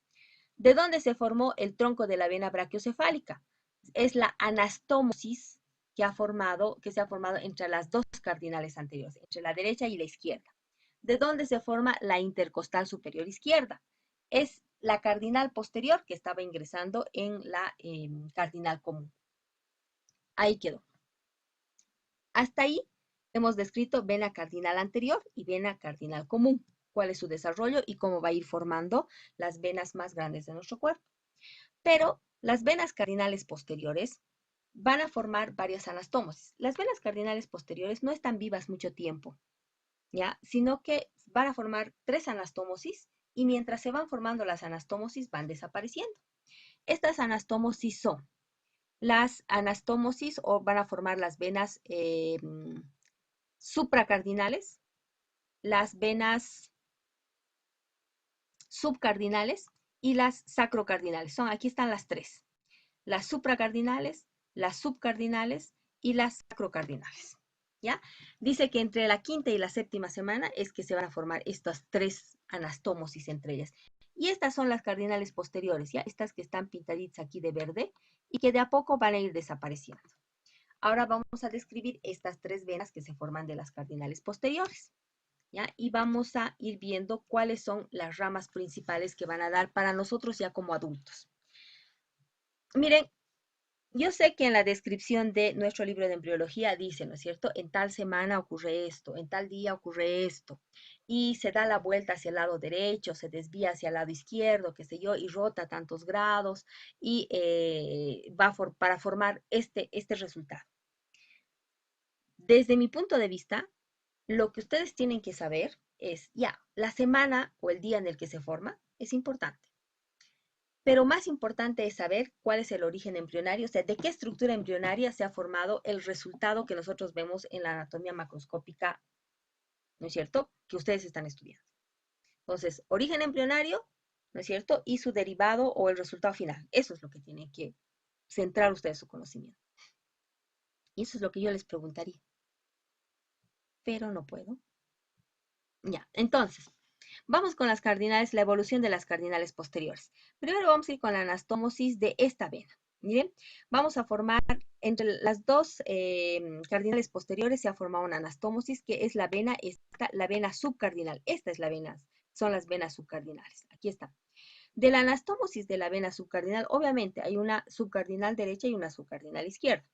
S1: ¿De dónde se formó el tronco de la vena brachiocefálica? Es la anastomosis que se ha formado entre las dos cardinales anteriores, entre la derecha y la izquierda. ¿De dónde se forma la intercostal superior izquierda? Es la cardinal posterior que estaba ingresando en la cardinal común. Ahí quedó. Hasta ahí hemos descrito vena cardinal anterior y vena cardinal común, cuál es su desarrollo y cómo va a ir formando las venas más grandes de nuestro cuerpo. Pero las venas cardinales posteriores van a formar varias anastomosis. Las venas cardinales posteriores no están vivas mucho tiempo, ¿ya? Sino que van a formar 3 anastomosis y mientras se van formando las anastomosis van desapareciendo. Estas anastomosis son las anastomosis o van a formar las venas supracardinales, las venas subcardinales y las sacrocardinales. Aquí están las 3. Las supracardinales, las subcardinales y las sacrocardinales. ¿Ya? Dice que entre la quinta y la séptima semana es que se van a formar estas 3 anastomosis entre ellas. Y estas son las cardinales posteriores, ¿ya? Estas que están pintaditas aquí de verde y que de a poco van a ir desapareciendo. Ahora vamos a describir estas 3 venas que se forman de las cardinales posteriores, ¿ya? Y vamos a ir viendo cuáles son las ramas principales que van a dar para nosotros ya como adultos. Miren, yo sé que en la descripción de nuestro libro de embriología dice, ¿no es cierto? En tal semana ocurre esto, en tal día ocurre esto, y se da la vuelta hacia el lado derecho, se desvía hacia el lado izquierdo, qué sé yo, y rota tantos grados, y para formar este resultado. Desde mi punto de vista, lo que ustedes tienen que saber es, ya, la semana o el día en el que se forma es importante. Pero más importante es saber cuál es el origen embrionario, o sea, de qué estructura embrionaria se ha formado el resultado que nosotros vemos en la anatomía macroscópica, ¿no es cierto?, que ustedes están estudiando. Entonces, origen embrionario, ¿no es cierto?, y su derivado o el resultado final. Eso es lo que tienen que centrar ustedes su conocimiento. Y eso es lo que yo les preguntaría. Pero no puedo. Ya, entonces, vamos con las cardinales, la evolución de las cardinales posteriores. Primero vamos a ir con la anastomosis de esta vena. Miren, vamos a formar entre las dos cardinales posteriores se ha formado una anastomosis que es la vena subcardinal. Esta es la vena, son las venas subcardinales. Aquí está. De la anastomosis de la vena subcardinal, obviamente hay una subcardinal derecha y una subcardinal izquierda.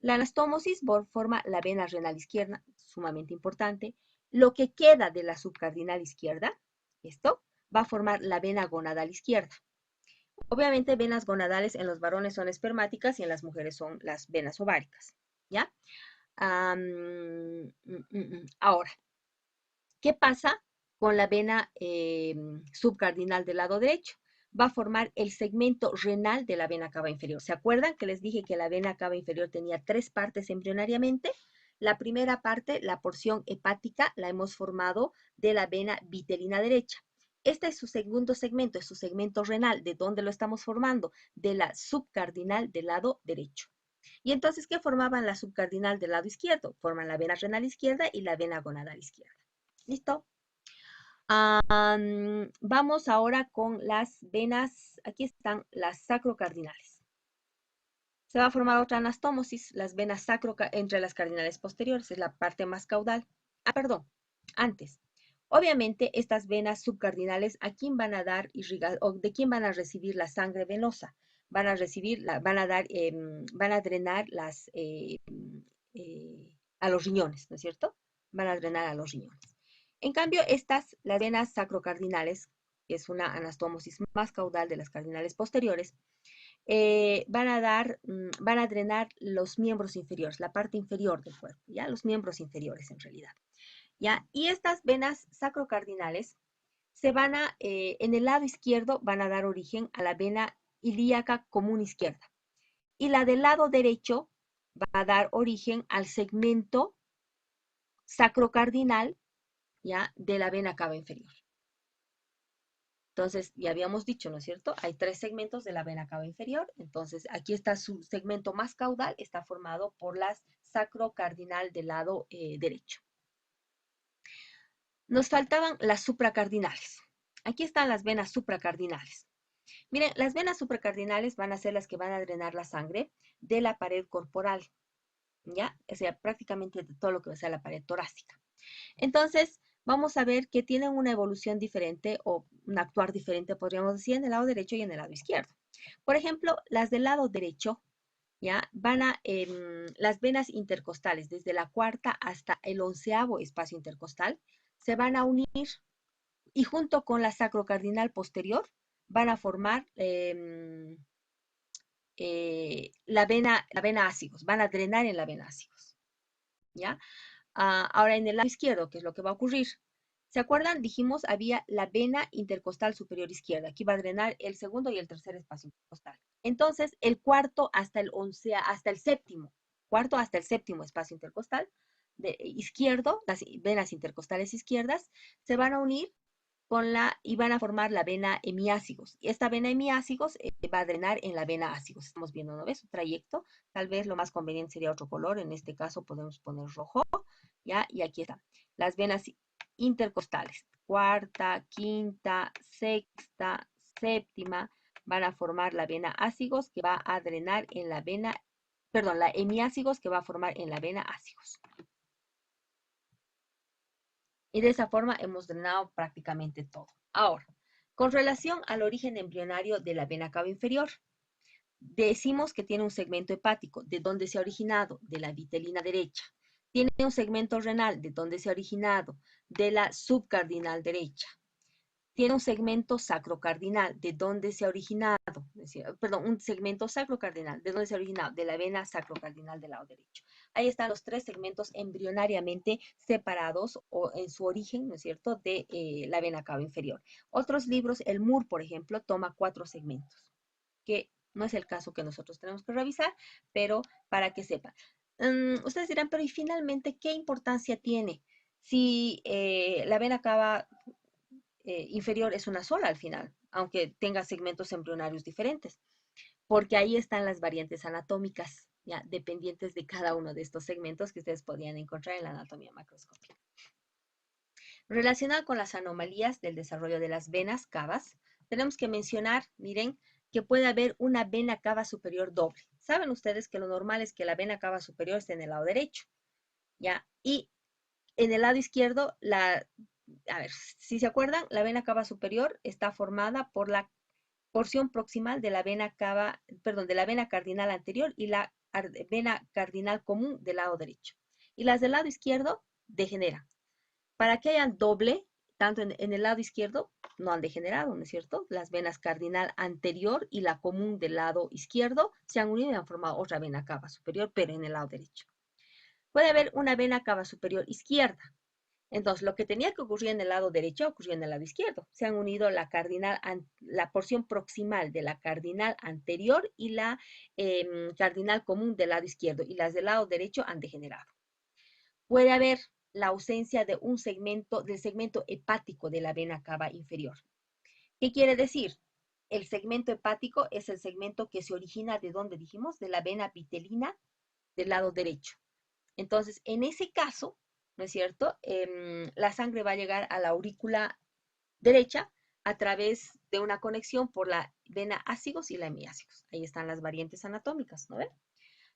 S1: La anastomosis forma la vena renal izquierda, sumamente importante. Lo que queda de la subcardinal izquierda, esto, va a formar la vena gonadal izquierda. Obviamente, venas gonadales en los varones son espermáticas y en las mujeres son las venas ováricas. ¿Ya? Ahora, ¿qué pasa con la vena subcardinal del lado derecho? Va a formar el segmento renal de la vena cava inferior. ¿Se acuerdan que les dije que la vena cava inferior tenía 3 partes embrionariamente? La primera parte, la porción hepática, la hemos formado de la vena vitelina derecha. Este es su segundo segmento, es su segmento renal. ¿De dónde lo estamos formando? De la subcardinal del lado derecho. Y entonces, ¿qué formaban la subcardinal del lado izquierdo? Forman la vena renal izquierda y la vena gonadal izquierda. ¿Listo? Vamos ahora con las venas, aquí están las sacrocardinales. Se va a formar otra anastomosis, las venas entre las cardinales posteriores, es la parte más caudal. Perdón, antes. Obviamente, estas venas subcardinales, ¿a quién van a dar o de quién van a recibir la sangre venosa? Van a recibir, van a drenar a los riñones, ¿no es cierto? Van a drenar a los riñones. En cambio, las venas sacrocardinales, que es una anastomosis más caudal de las cardinales posteriores, van a drenar los miembros inferiores, la parte inferior del cuerpo, ¿ya? Los miembros inferiores en realidad, ¿ya? Y estas venas sacrocardinales en el lado izquierdo van a dar origen a la vena ilíaca común izquierda. Y la del lado derecho va a dar origen al segmento sacrocardinal, ¿ya? De la vena cava inferior. Entonces, ya habíamos dicho, ¿no es cierto? Hay 3 segmentos de la vena cava inferior. Entonces, aquí está su segmento más caudal, está formado por las sacrocardinal del lado derecho. Nos faltaban las supracardinales. Aquí están las venas supracardinales. Miren, las venas supracardinales van a ser las que van a drenar la sangre de la pared corporal, ¿ya? O sea, prácticamente de todo lo que va a ser la pared torácica. Entonces, vamos a ver que tienen una evolución diferente o un actuar diferente, podríamos decir, en el lado derecho y en el lado izquierdo. Por ejemplo, las del lado derecho, ¿ya? Las venas intercostales, desde la cuarta hasta el 11º espacio intercostal, se van a unir y junto con la sacrocardinal posterior van a formar la vena ácigos, van a drenar en la vena ácigos, ¿ya? Ahora en el lado izquierdo, ¿qué es lo que va a ocurrir? ¿Se acuerdan? Dijimos, había la vena intercostal superior izquierda. Aquí va a drenar el segundo y el tercer espacio intercostal. Entonces, el cuarto hasta hasta el séptimo, cuarto hasta el séptimo espacio intercostal izquierdo, las venas intercostales izquierdas, se van a unir y van a formar la vena hemiácigos. Y esta vena hemiácigos va a drenar en la vena ácigos. Estamos viendo, ¿no ves? Su trayecto. Tal vez lo más conveniente sería otro color. En este caso podemos poner rojo, ¿ya? Y aquí están las venas intercostales. Cuarta, quinta, sexta, séptima, van a formar la vena ácigos que va a drenar en la vena, perdón, la hemiácigos que va a formar en la vena ácigos. Y de esa forma hemos drenado prácticamente todo. Ahora, con relación al origen embrionario de la vena cava inferior, decimos que tiene un segmento hepático. ¿De dónde se ha originado? De la vitelina derecha. Tiene un segmento renal. ¿De dónde se ha originado? De la subcardinal derecha. Tiene un segmento sacrocardinal. ¿De dónde se ha originado? Perdón, un segmento sacrocardinal. ¿De dónde se ha originado? De la vena sacrocardinal del lado derecho. Ahí están los tres segmentos embrionariamente separados o en su origen, ¿no es cierto?, de la vena cava inferior. Otros libros, el Moore, por ejemplo, toma 4 segmentos, que no es el caso que nosotros tenemos que revisar, pero para que sepan. Ustedes dirán, pero y finalmente, ¿qué importancia tiene si la vena cava inferior es una sola al final, aunque tenga segmentos embrionarios diferentes? Porque ahí están las variantes anatómicas, ya dependientes de cada uno de estos segmentos que ustedes podrían encontrar en la anatomía macroscópica. Relacionado con las anomalías del desarrollo de las venas cavas, tenemos que mencionar, miren, que puede haber una vena cava superior doble. Saben ustedes que lo normal es que la vena cava superior esté en el lado derecho, ¿ya? Y en el lado izquierdo, a ver, si se acuerdan, la vena cava superior está formada por la porción proximal de la vena cava, perdón, de la vena cardinal anterior y la vena cardinal común del lado derecho. Y las del lado izquierdo degeneran. Para que hayan doble, tanto en el lado izquierdo, no han degenerado, ¿no es cierto? Las venas cardinal anterior y la común del lado izquierdo se han unido y han formado otra vena cava superior, pero en el lado derecho. Puede haber una vena cava superior izquierda. Entonces, lo que tenía que ocurrir en el lado derecho ocurrió en el lado izquierdo. Se han unido la porción proximal de la cardinal anterior y la cardinal común del lado izquierdo, y las del lado derecho han degenerado. Puede haber la ausencia de del segmento hepático de la vena cava inferior. ¿Qué quiere decir? El segmento hepático es el segmento que se origina de donde dijimos, de la vena vitelina del lado derecho. Entonces, en ese caso, ¿no es cierto? La sangre va a llegar a la aurícula derecha a través de una conexión por la vena ácigos y la hemiácigos. Ahí están las variantes anatómicas, ¿no ven?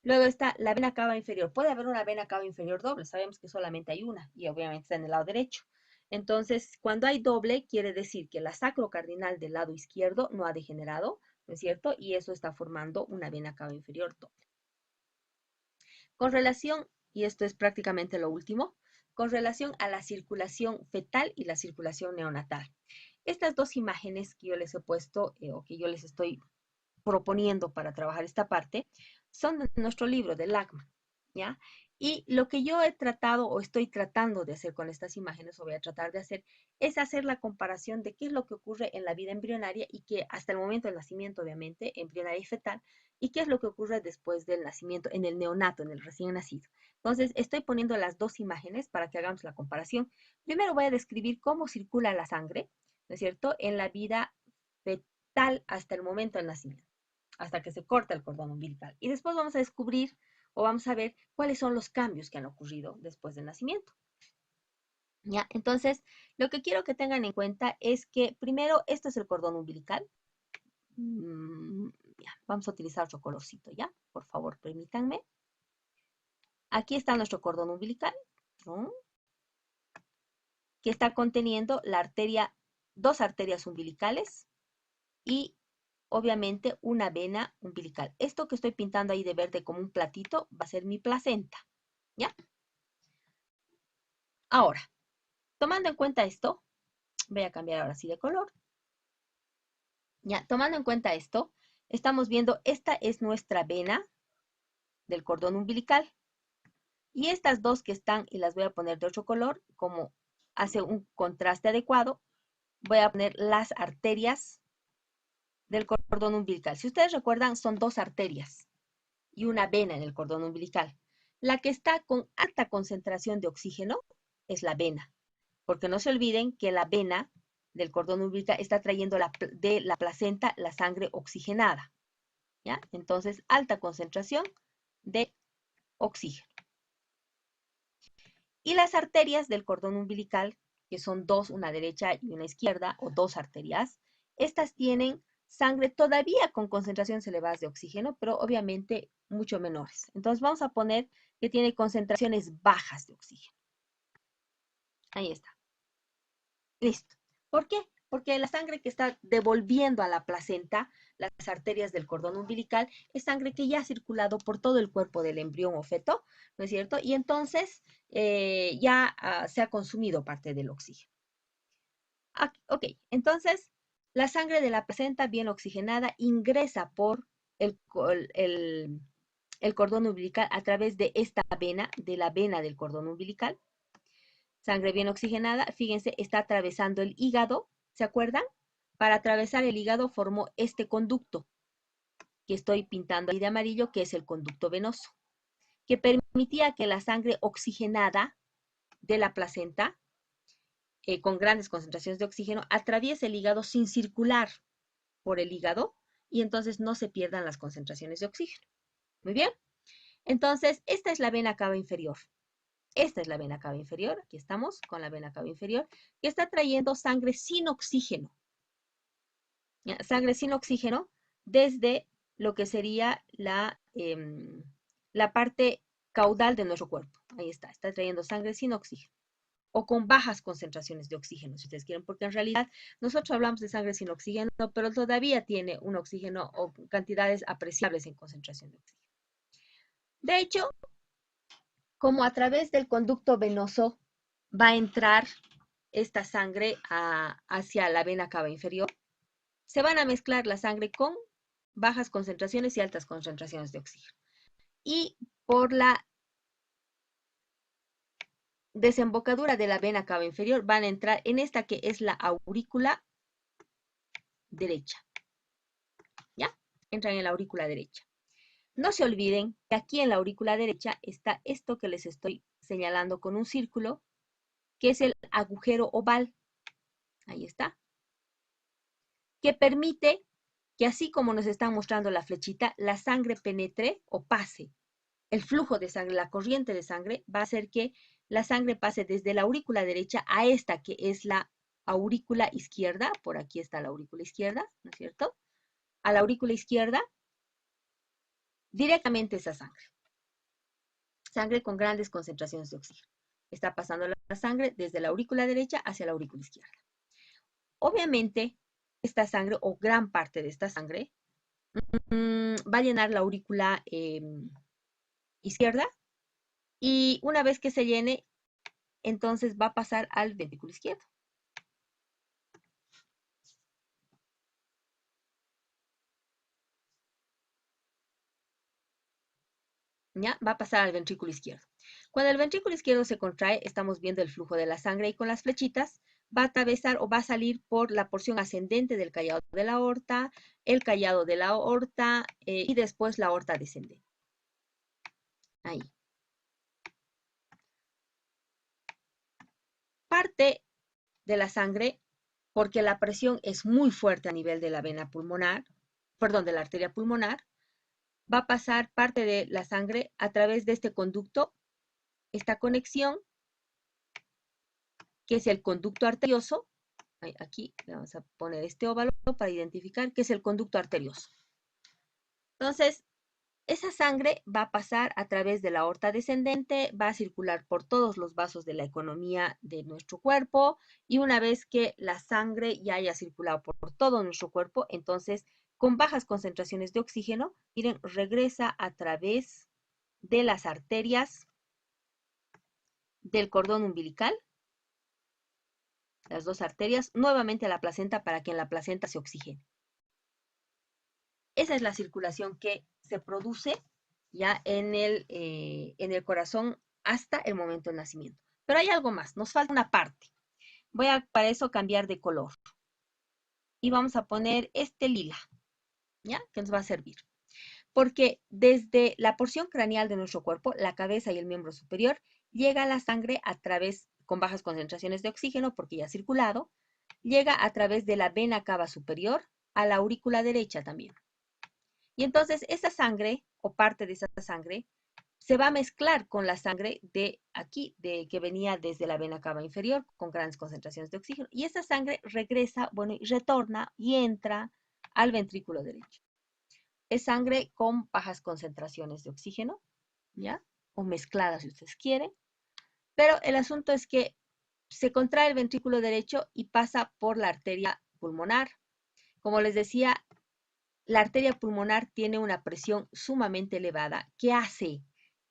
S1: Luego está la vena cava inferior. Puede haber una vena cava inferior doble. Sabemos que solamente hay una y obviamente está en el lado derecho. Entonces, cuando hay doble, quiere decir que la sacrocardinal del lado izquierdo no ha degenerado, ¿no es cierto? Y eso está formando una vena cava inferior doble. Con relación, y esto es prácticamente lo último, con relación a la circulación fetal y la circulación neonatal. Estas dos imágenes que yo les he puesto o que yo les estoy proponiendo para trabajar esta parte son de nuestro libro, de Lachman, ¿ya? Y lo que yo he tratado o estoy tratando de hacer con estas imágenes, o voy a tratar de hacer, es hacer la comparación de qué es lo que ocurre en la vida embrionaria y que hasta el momento del nacimiento, obviamente, embrionaria y fetal, y qué es lo que ocurre después del nacimiento, en el neonato, en el recién nacido. Entonces, estoy poniendo las dos imágenes para que hagamos la comparación. Primero voy a describir cómo circula la sangre, ¿no es cierto?, en la vida fetal hasta el momento del nacimiento, hasta que se corta el cordón umbilical. Y después vamos a descubrir o vamos a ver cuáles son los cambios que han ocurrido después del nacimiento. ¿Ya? Entonces, lo que quiero que tengan en cuenta es que primero, esto es el cordón umbilical. Ya, vamos a utilizar otro colorcito, ¿ya? Por favor, permítanme. Aquí está nuestro cordón umbilical, ¿no? Que está conteniendo la arteria, dos arterias umbilicales y obviamente una vena umbilical. Esto que estoy pintando ahí de verde como un platito va a ser mi placenta, ¿ya? Ahora, tomando en cuenta esto, voy a cambiar ahora sí de color. Ya, tomando en cuenta esto, estamos viendo, esta es nuestra vena del cordón umbilical. Y estas dos que están, y las voy a poner de otro color, como hace un contraste adecuado, voy a poner las arterias del cordón umbilical. Si ustedes recuerdan, son dos arterias y una vena en el cordón umbilical. La que está con alta concentración de oxígeno es la vena, porque no se olviden que la vena del cordón umbilical está trayendo de la placenta la sangre oxigenada, ¿ya? Entonces, alta concentración de oxígeno. Y las arterias del cordón umbilical, que son dos, una derecha y una izquierda, o dos arterias, estas tienen sangre todavía con concentraciones elevadas de oxígeno, pero obviamente mucho menores. Entonces vamos a poner que tiene concentraciones bajas de oxígeno. Ahí está. Listo. ¿Por qué? Porque la sangre que está devolviendo a la placenta, las arterias del cordón umbilical, es sangre que ya ha circulado por todo el cuerpo del embrión o feto, ¿no es cierto? Y entonces ya se ha consumido parte del oxígeno. Ok, entonces la sangre de la placenta bien oxigenada ingresa por el, el cordón umbilical a través de esta vena, de la vena del cordón umbilical. Sangre bien oxigenada, fíjense, está atravesando el hígado, ¿se acuerdan? Para atravesar el hígado formó este conducto que estoy pintando ahí de amarillo, que es el conducto venoso, que permitía que la sangre oxigenada de la placenta, con grandes concentraciones de oxígeno, atraviese el hígado sin circular por el hígado y entonces no se pierdan las concentraciones de oxígeno. Muy bien. Entonces, esta es la vena cava inferior. Esta es la vena cava inferior, aquí estamos con la vena cava inferior, que está trayendo sangre sin oxígeno. ¿Ya? Sangre sin oxígeno desde lo que sería la parte caudal de nuestro cuerpo. Ahí está trayendo sangre sin oxígeno o con bajas concentraciones de oxígeno, si ustedes quieren, porque en realidad nosotros hablamos de sangre sin oxígeno, pero todavía tiene un oxígeno o cantidades apreciables en concentración de oxígeno. De hecho, como a través del conducto venoso va a entrar esta sangre hacia la vena cava inferior, se van a mezclar la sangre con bajas concentraciones y altas concentraciones de oxígeno. Y por la desembocadura de la vena cava inferior van a entrar en esta que es la aurícula derecha. ¿Ya? Entran en la aurícula derecha. No se olviden que aquí en la aurícula derecha está esto que les estoy señalando con un círculo, que es el agujero oval. Ahí está. Que permite que así como nos están mostrando la flechita, la sangre penetre o pase. El flujo de sangre, la corriente de sangre, va a hacer que la sangre pase desde la aurícula derecha a esta que es la aurícula izquierda. Por aquí está la aurícula izquierda, ¿no es cierto? A la aurícula izquierda, directamente esa sangre. Sangre con grandes concentraciones de oxígeno. Está pasando la sangre desde la aurícula derecha hacia la aurícula izquierda. Obviamente, esta sangre o gran parte de esta sangre va a llenar la aurícula izquierda y una vez que se llene, entonces va a pasar al ventrículo izquierdo. ¿Ya? Va a pasar al ventrículo izquierdo. Cuando el ventrículo izquierdo se contrae, estamos viendo el flujo de la sangre y con las flechitas va a atravesar o va a salir por la porción ascendente del callado de la aorta, el callado de la aorta y después la aorta descendente. Ahí. Parte de la sangre, porque la presión es muy fuerte a nivel de la vena pulmonar, perdón, de la arteria pulmonar, va a pasar parte de la sangre a través de este conducto, esta conexión, que es el conducto arterioso. Aquí le vamos a poner este óvalo para identificar que es el conducto arterioso. Entonces, esa sangre va a pasar a través de la aorta descendente, va a circular por todos los vasos de la economía de nuestro cuerpo, y una vez que la sangre ya haya circulado por todo nuestro cuerpo, entonces con bajas concentraciones de oxígeno, miren, regresa a través de las arterias del cordón umbilical, las dos arterias, nuevamente a la placenta para que en la placenta se oxigene. Esa es la circulación que se produce ya en el corazón hasta el momento del nacimiento. Pero hay algo más, nos falta una parte. Voy a para eso cambiar de color. Y vamos a poner este lila, ¿ya? Que nos va a servir. Porque desde la porción craneal de nuestro cuerpo, la cabeza y el miembro superior, llega la sangre a través, con bajas concentraciones de oxígeno, porque ya ha circulado, llega a través de la vena cava superior a la aurícula derecha también. Y entonces esa sangre, o parte de esa sangre, se va a mezclar con la sangre de aquí, de que venía desde la vena cava inferior, con grandes concentraciones de oxígeno. Y esa sangre regresa, bueno, y retorna y entra al ventrículo derecho. Es sangre con bajas concentraciones de oxígeno, ¿ya? O mezclada si ustedes quieren. Pero el asunto es que se contrae el ventrículo derecho y pasa por la arteria pulmonar. Como les decía, la arteria pulmonar tiene una presión sumamente elevada que hace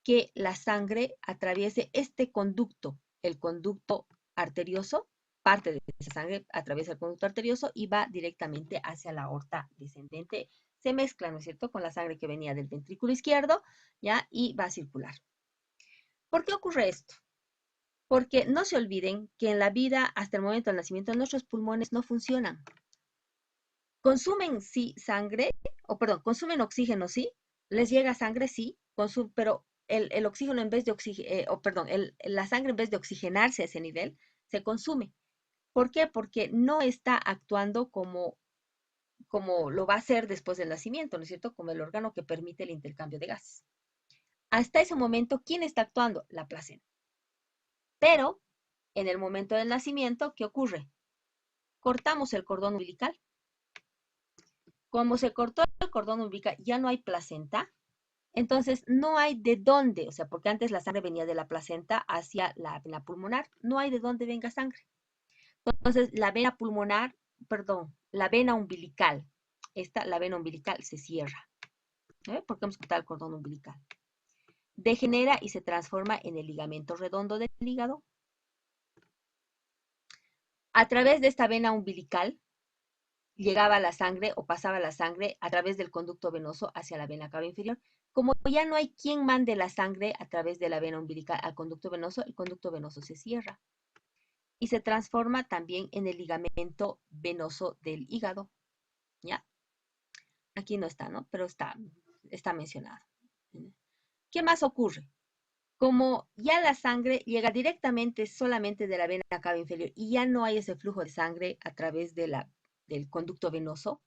S1: que la sangre atraviese este conducto, el conducto arterioso, parte de esa sangre atraviesa el conducto arterioso y va directamente hacia la aorta descendente. Se mezcla, ¿no es cierto?, con la sangre que venía del ventrículo izquierdo, ¿ya? Y va a circular. ¿Por qué ocurre esto? Porque no se olviden que en la vida, hasta el momento del nacimiento, nuestros pulmones no funcionan. Consumen sí sangre, o perdón, consumen oxígeno sí, les llega sangre sí, pero el oxígeno en vez de la sangre en vez de oxigenarse a ese nivel, se consume. ¿Por qué? Porque no está actuando como lo va a hacer después del nacimiento, ¿no es cierto? Como el órgano que permite el intercambio de gases. Hasta ese momento, ¿quién está actuando? La placenta. Pero en el momento del nacimiento, ¿qué ocurre? Cortamos el cordón umbilical. Como se cortó el cordón umbilical, ya no hay placenta, entonces no hay de dónde, o sea, porque antes la sangre venía de la placenta hacia la vena pulmonar, no hay de dónde venga sangre. Entonces la vena pulmonar, perdón, la vena umbilical, la vena umbilical se cierra, porque hemos cortado el cordón umbilical. Degenera y se transforma en el ligamento redondo del hígado. A través de esta vena umbilical llegaba la sangre o pasaba la sangre a través del conducto venoso hacia la vena cava inferior. Como ya no hay quien mande la sangre a través de la vena umbilical al conducto venoso, el conducto venoso se cierra y se transforma también en el ligamento venoso del hígado. ¿Ya? Aquí no está, ¿no? Pero está mencionado. ¿Qué más ocurre? Como ya la sangre llega directamente solamente de la vena cava inferior y ya no hay ese flujo de sangre a través del conducto venoso,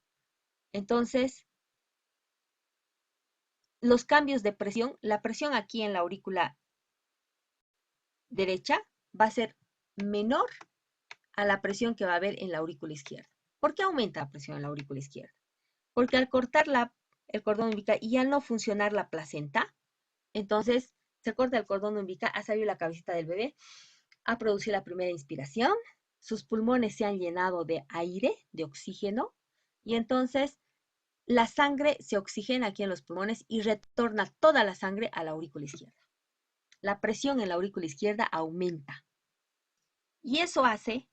S1: entonces los cambios de presión, la presión aquí en la aurícula derecha va a ser menor a la presión que va a haber en la aurícula izquierda. ¿Por qué aumenta la presión en la aurícula izquierda? Porque al cortar el cordón umbilical y ya no funcionar la placenta, entonces se corta el cordón umbilical, ha salido la cabecita del bebé, ha producido la primera inspiración, sus pulmones se han llenado de aire, de oxígeno, y entonces la sangre se oxigena aquí en los pulmones y retorna toda la sangre a la aurícula izquierda. La presión en la aurícula izquierda aumenta. Y eso hace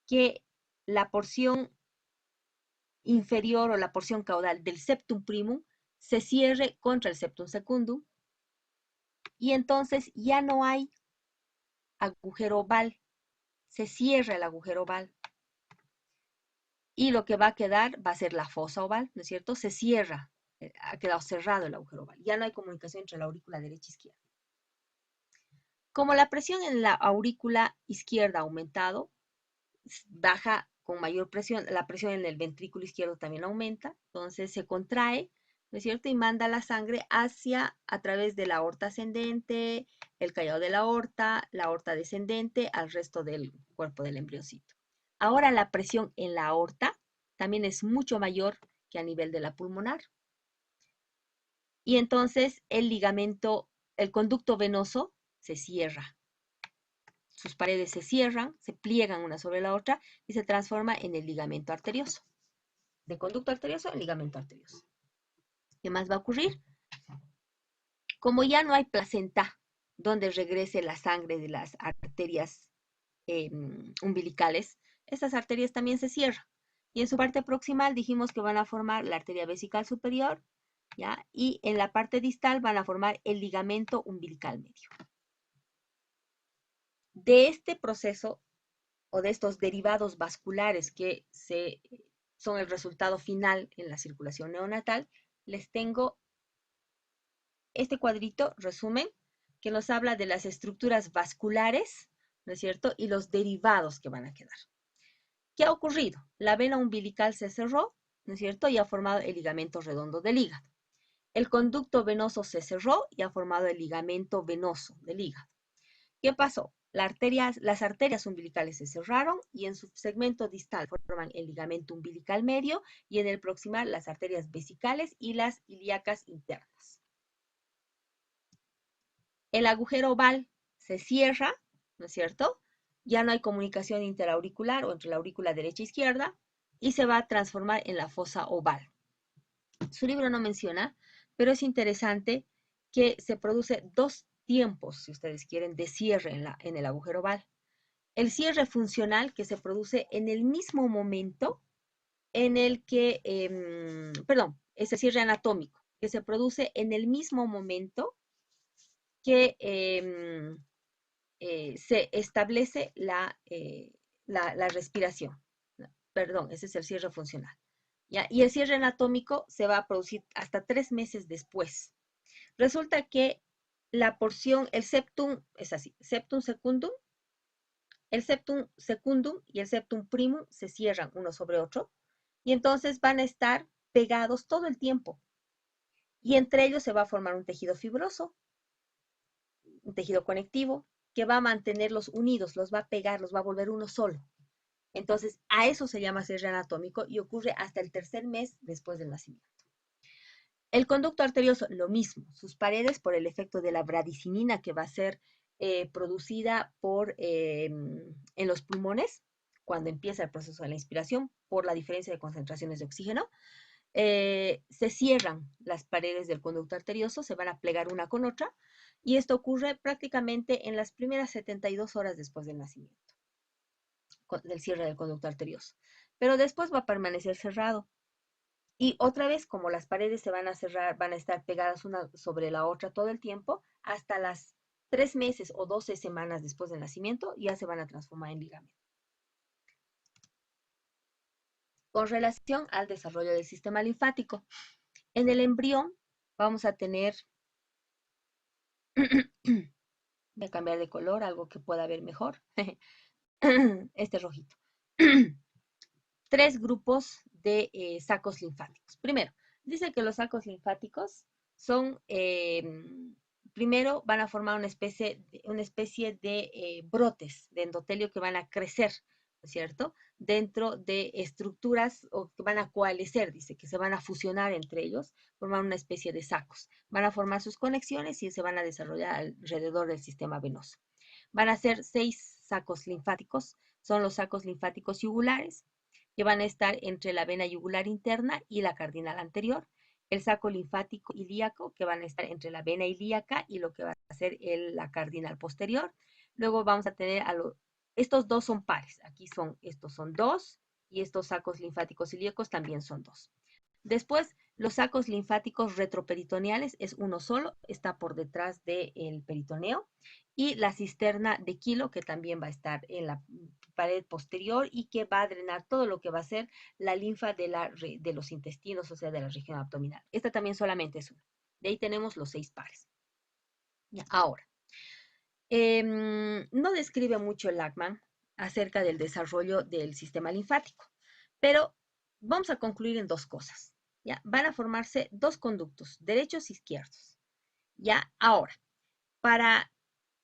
S1: que la porción inferior o la porción caudal del septum primum se cierre contra el septum secundum y entonces ya no hay agujero oval, se cierra el agujero oval. Y lo que va a quedar va a ser la fosa oval, ¿no es cierto? Se cierra, ha quedado cerrado el agujero oval. Ya no hay comunicación entre la aurícula derecha e izquierda. Como la presión en la aurícula izquierda ha aumentado, baja con mayor presión, la presión en el ventrículo izquierdo también aumenta, entonces se contrae ¿no es cierto? Y manda la sangre a través de la aorta ascendente, el callado de la aorta descendente, al resto del cuerpo del embrioncito. Ahora la presión en la aorta también es mucho mayor que a nivel de la pulmonar. Y entonces el conducto venoso se cierra. Sus paredes se cierran, se pliegan una sobre la otra y se transforma en el ligamento arterioso. De conducto arterioso en ligamento arterioso. ¿Qué más va a ocurrir? Como ya no hay placenta donde regrese la sangre de las arterias umbilicales, estas arterias también se cierran. Y en su parte proximal dijimos que van a formar la arteria vesical superior, ¿ya? Y en la parte distal van a formar el ligamento umbilical medio. De este proceso o de estos derivados vasculares que son el resultado final en la circulación neonatal, les tengo este cuadrito, resumen, que nos habla de las estructuras vasculares, ¿no es cierto? Y los derivados que van a quedar. ¿Qué ha ocurrido? La vena umbilical se cerró, ¿no es cierto? Y ha formado el ligamento redondo del hígado. El conducto venoso se cerró y ha formado el ligamento venoso del hígado. ¿Qué pasó? Las arterias umbilicales se cerraron y en su segmento distal forman el ligamento umbilical medio y en el proximal las arterias vesicales y las ilíacas internas. El agujero oval se cierra, ¿no es cierto? Ya no hay comunicación interauricular o entre la aurícula derecha e izquierda y se va a transformar en la fosa oval. Su libro no menciona, pero es interesante que se produce dos tiempos, si ustedes quieren, de cierre en el agujero oval. El cierre funcional que se produce en el mismo momento en el que, ese cierre anatómico, que se produce en el mismo momento que se establece la respiración. Perdón, ese es el cierre funcional. ¿Ya? Y el cierre anatómico se va a producir hasta 3 meses después. Resulta que la porción, el septum, es así, septum secundum, el septum secundum y el septum primum se cierran uno sobre otro y entonces van a estar pegados todo el tiempo. Y entre ellos se va a formar un tejido fibroso, un tejido conectivo, que va a mantenerlos unidos, los va a pegar, los va a volver uno solo. Entonces, a eso se llama cierre anatómico y ocurre hasta el 3er mes después del nacimiento. El conducto arterioso, lo mismo, sus paredes por el efecto de la bradicinina que va a ser producida en los pulmones cuando empieza el proceso de la inspiración por la diferencia de concentraciones de oxígeno, se cierran las paredes del conducto arterioso, se van a plegar una con otra y esto ocurre prácticamente en las primeras 72 horas después del nacimiento, del cierre del conducto arterioso. Pero después va a permanecer cerrado. Y otra vez, como las paredes se van a cerrar, van a estar pegadas una sobre la otra todo el tiempo, hasta las 3 meses o 12 semanas después del nacimiento, ya se van a transformar en ligamento. Con relación al desarrollo del sistema linfático, en el embrión vamos a tener, voy a cambiar de color, algo que pueda ver mejor, este rojito. 3 grupos de sacos linfáticos. Primero, dice que los sacos linfáticos son, primero van a formar una especie de brotes de endotelio que van a crecer, ¿no es cierto? Dentro de estructuras o que van a coalescer, dice, que se van a fusionar entre ellos, formar una especie de sacos. Van a formar sus conexiones y se van a desarrollar alrededor del sistema venoso. Van a ser 6 sacos linfáticos, son los sacos linfáticos yugulares, que van a estar entre la vena yugular interna y la cardinal anterior, el saco linfático ilíaco, que van a estar entre la vena ilíaca y lo que va a ser la cardinal posterior. Luego vamos a tener estos dos son pares, estos son 2 y estos sacos linfáticos ilíacos también son 2. Después, los sacos linfáticos retroperitoneales es uno solo, está por detrás del peritoneo, y la cisterna de Kilo, que también va a estar en la pared posterior y que va a drenar todo lo que va a ser la linfa de los intestinos, o sea, de la región abdominal. Esta también solamente es una. De ahí tenemos los 6 pares. Ya, ahora, no describe mucho el Lachman acerca del desarrollo del sistema linfático, pero vamos a concluir en 2 cosas. ¿ya? Van a formarse dos conductos, derechos e izquierdos, ¿ya? Ahora, para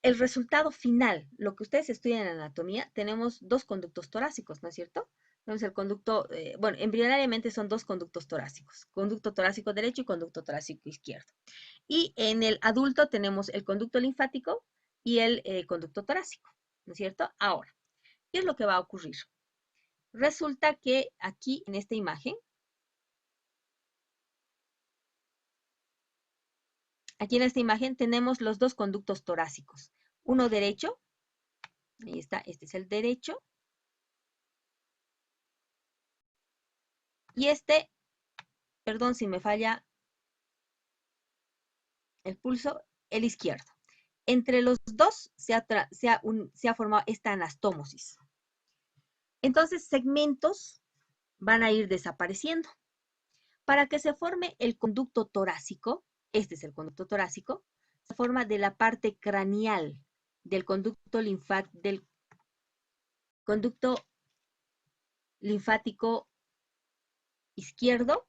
S1: el resultado final, lo que ustedes estudian en anatomía, tenemos dos conductos torácicos, ¿no es cierto? Tenemos el conducto, bueno, embrionariamente son dos conductos torácicos, conducto torácico derecho y conducto torácico izquierdo. Y en el adulto tenemos el conducto linfático y el conducto torácico, ¿no es cierto? Ahora, ¿qué es lo que va a ocurrir? Resulta que aquí en esta imagen, tenemos los dos conductos torácicos. Uno derecho, ahí está, este es el derecho, y este, perdón si me falla el pulso, el izquierdo. Entre los dos se ha formado esta anastomosis. Entonces, segmentos van a ir desapareciendo. Para que se forme el conducto torácico, este es el conducto torácico, se forma de la parte craneal del conducto linfático izquierdo,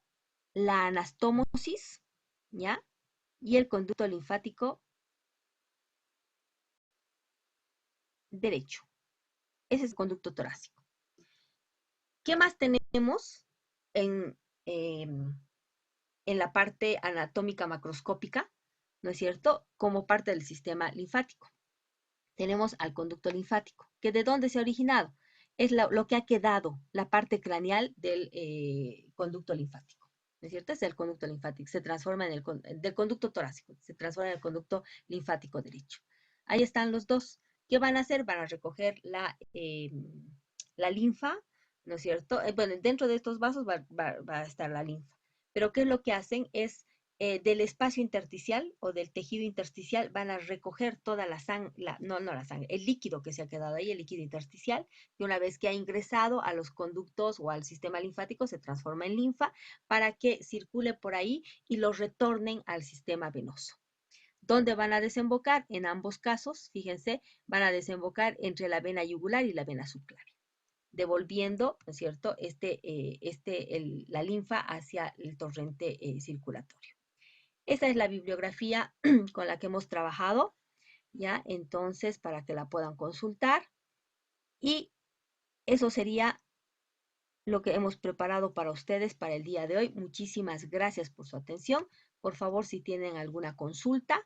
S1: la anastomosis, ¿ya? Y el conducto linfático derecho. Ese es el conducto torácico. ¿Qué más tenemos en, en la parte anatómica macroscópica? ¿No es cierto? Como parte del sistema linfático. Tenemos al conducto linfático, que de dónde se ha originado. Es lo que ha quedado, la parte craneal del conducto linfático. ¿No es cierto? Es el conducto linfático, se transforma en del conducto torácico, se transforma en el conducto linfático derecho. Ahí están los dos. ¿Qué van a hacer? Van a recoger la linfa, ¿no es cierto? Bueno, dentro de estos vasos va a estar la linfa. Pero ¿qué es lo que hacen? Es del espacio intersticial o del tejido intersticial van a recoger toda la sangre, no la sangre, el líquido que se ha quedado ahí, el líquido intersticial, que una vez que ha ingresado a los conductos o al sistema linfático se transforma en linfa para que circule por ahí y lo retornen al sistema venoso. ¿Dónde van a desembocar? En ambos casos, fíjense, van a desembocar entre la vena yugular y la vena subclavia, devolviendo, ¿no es cierto?, la linfa hacia el torrente circulatorio. Esa es la bibliografía con la que hemos trabajado, ¿ya? Entonces, para que la puedan consultar. Y eso sería lo que hemos preparado para ustedes para el día de hoy. Muchísimas gracias por su atención. Por favor, si tienen alguna consulta,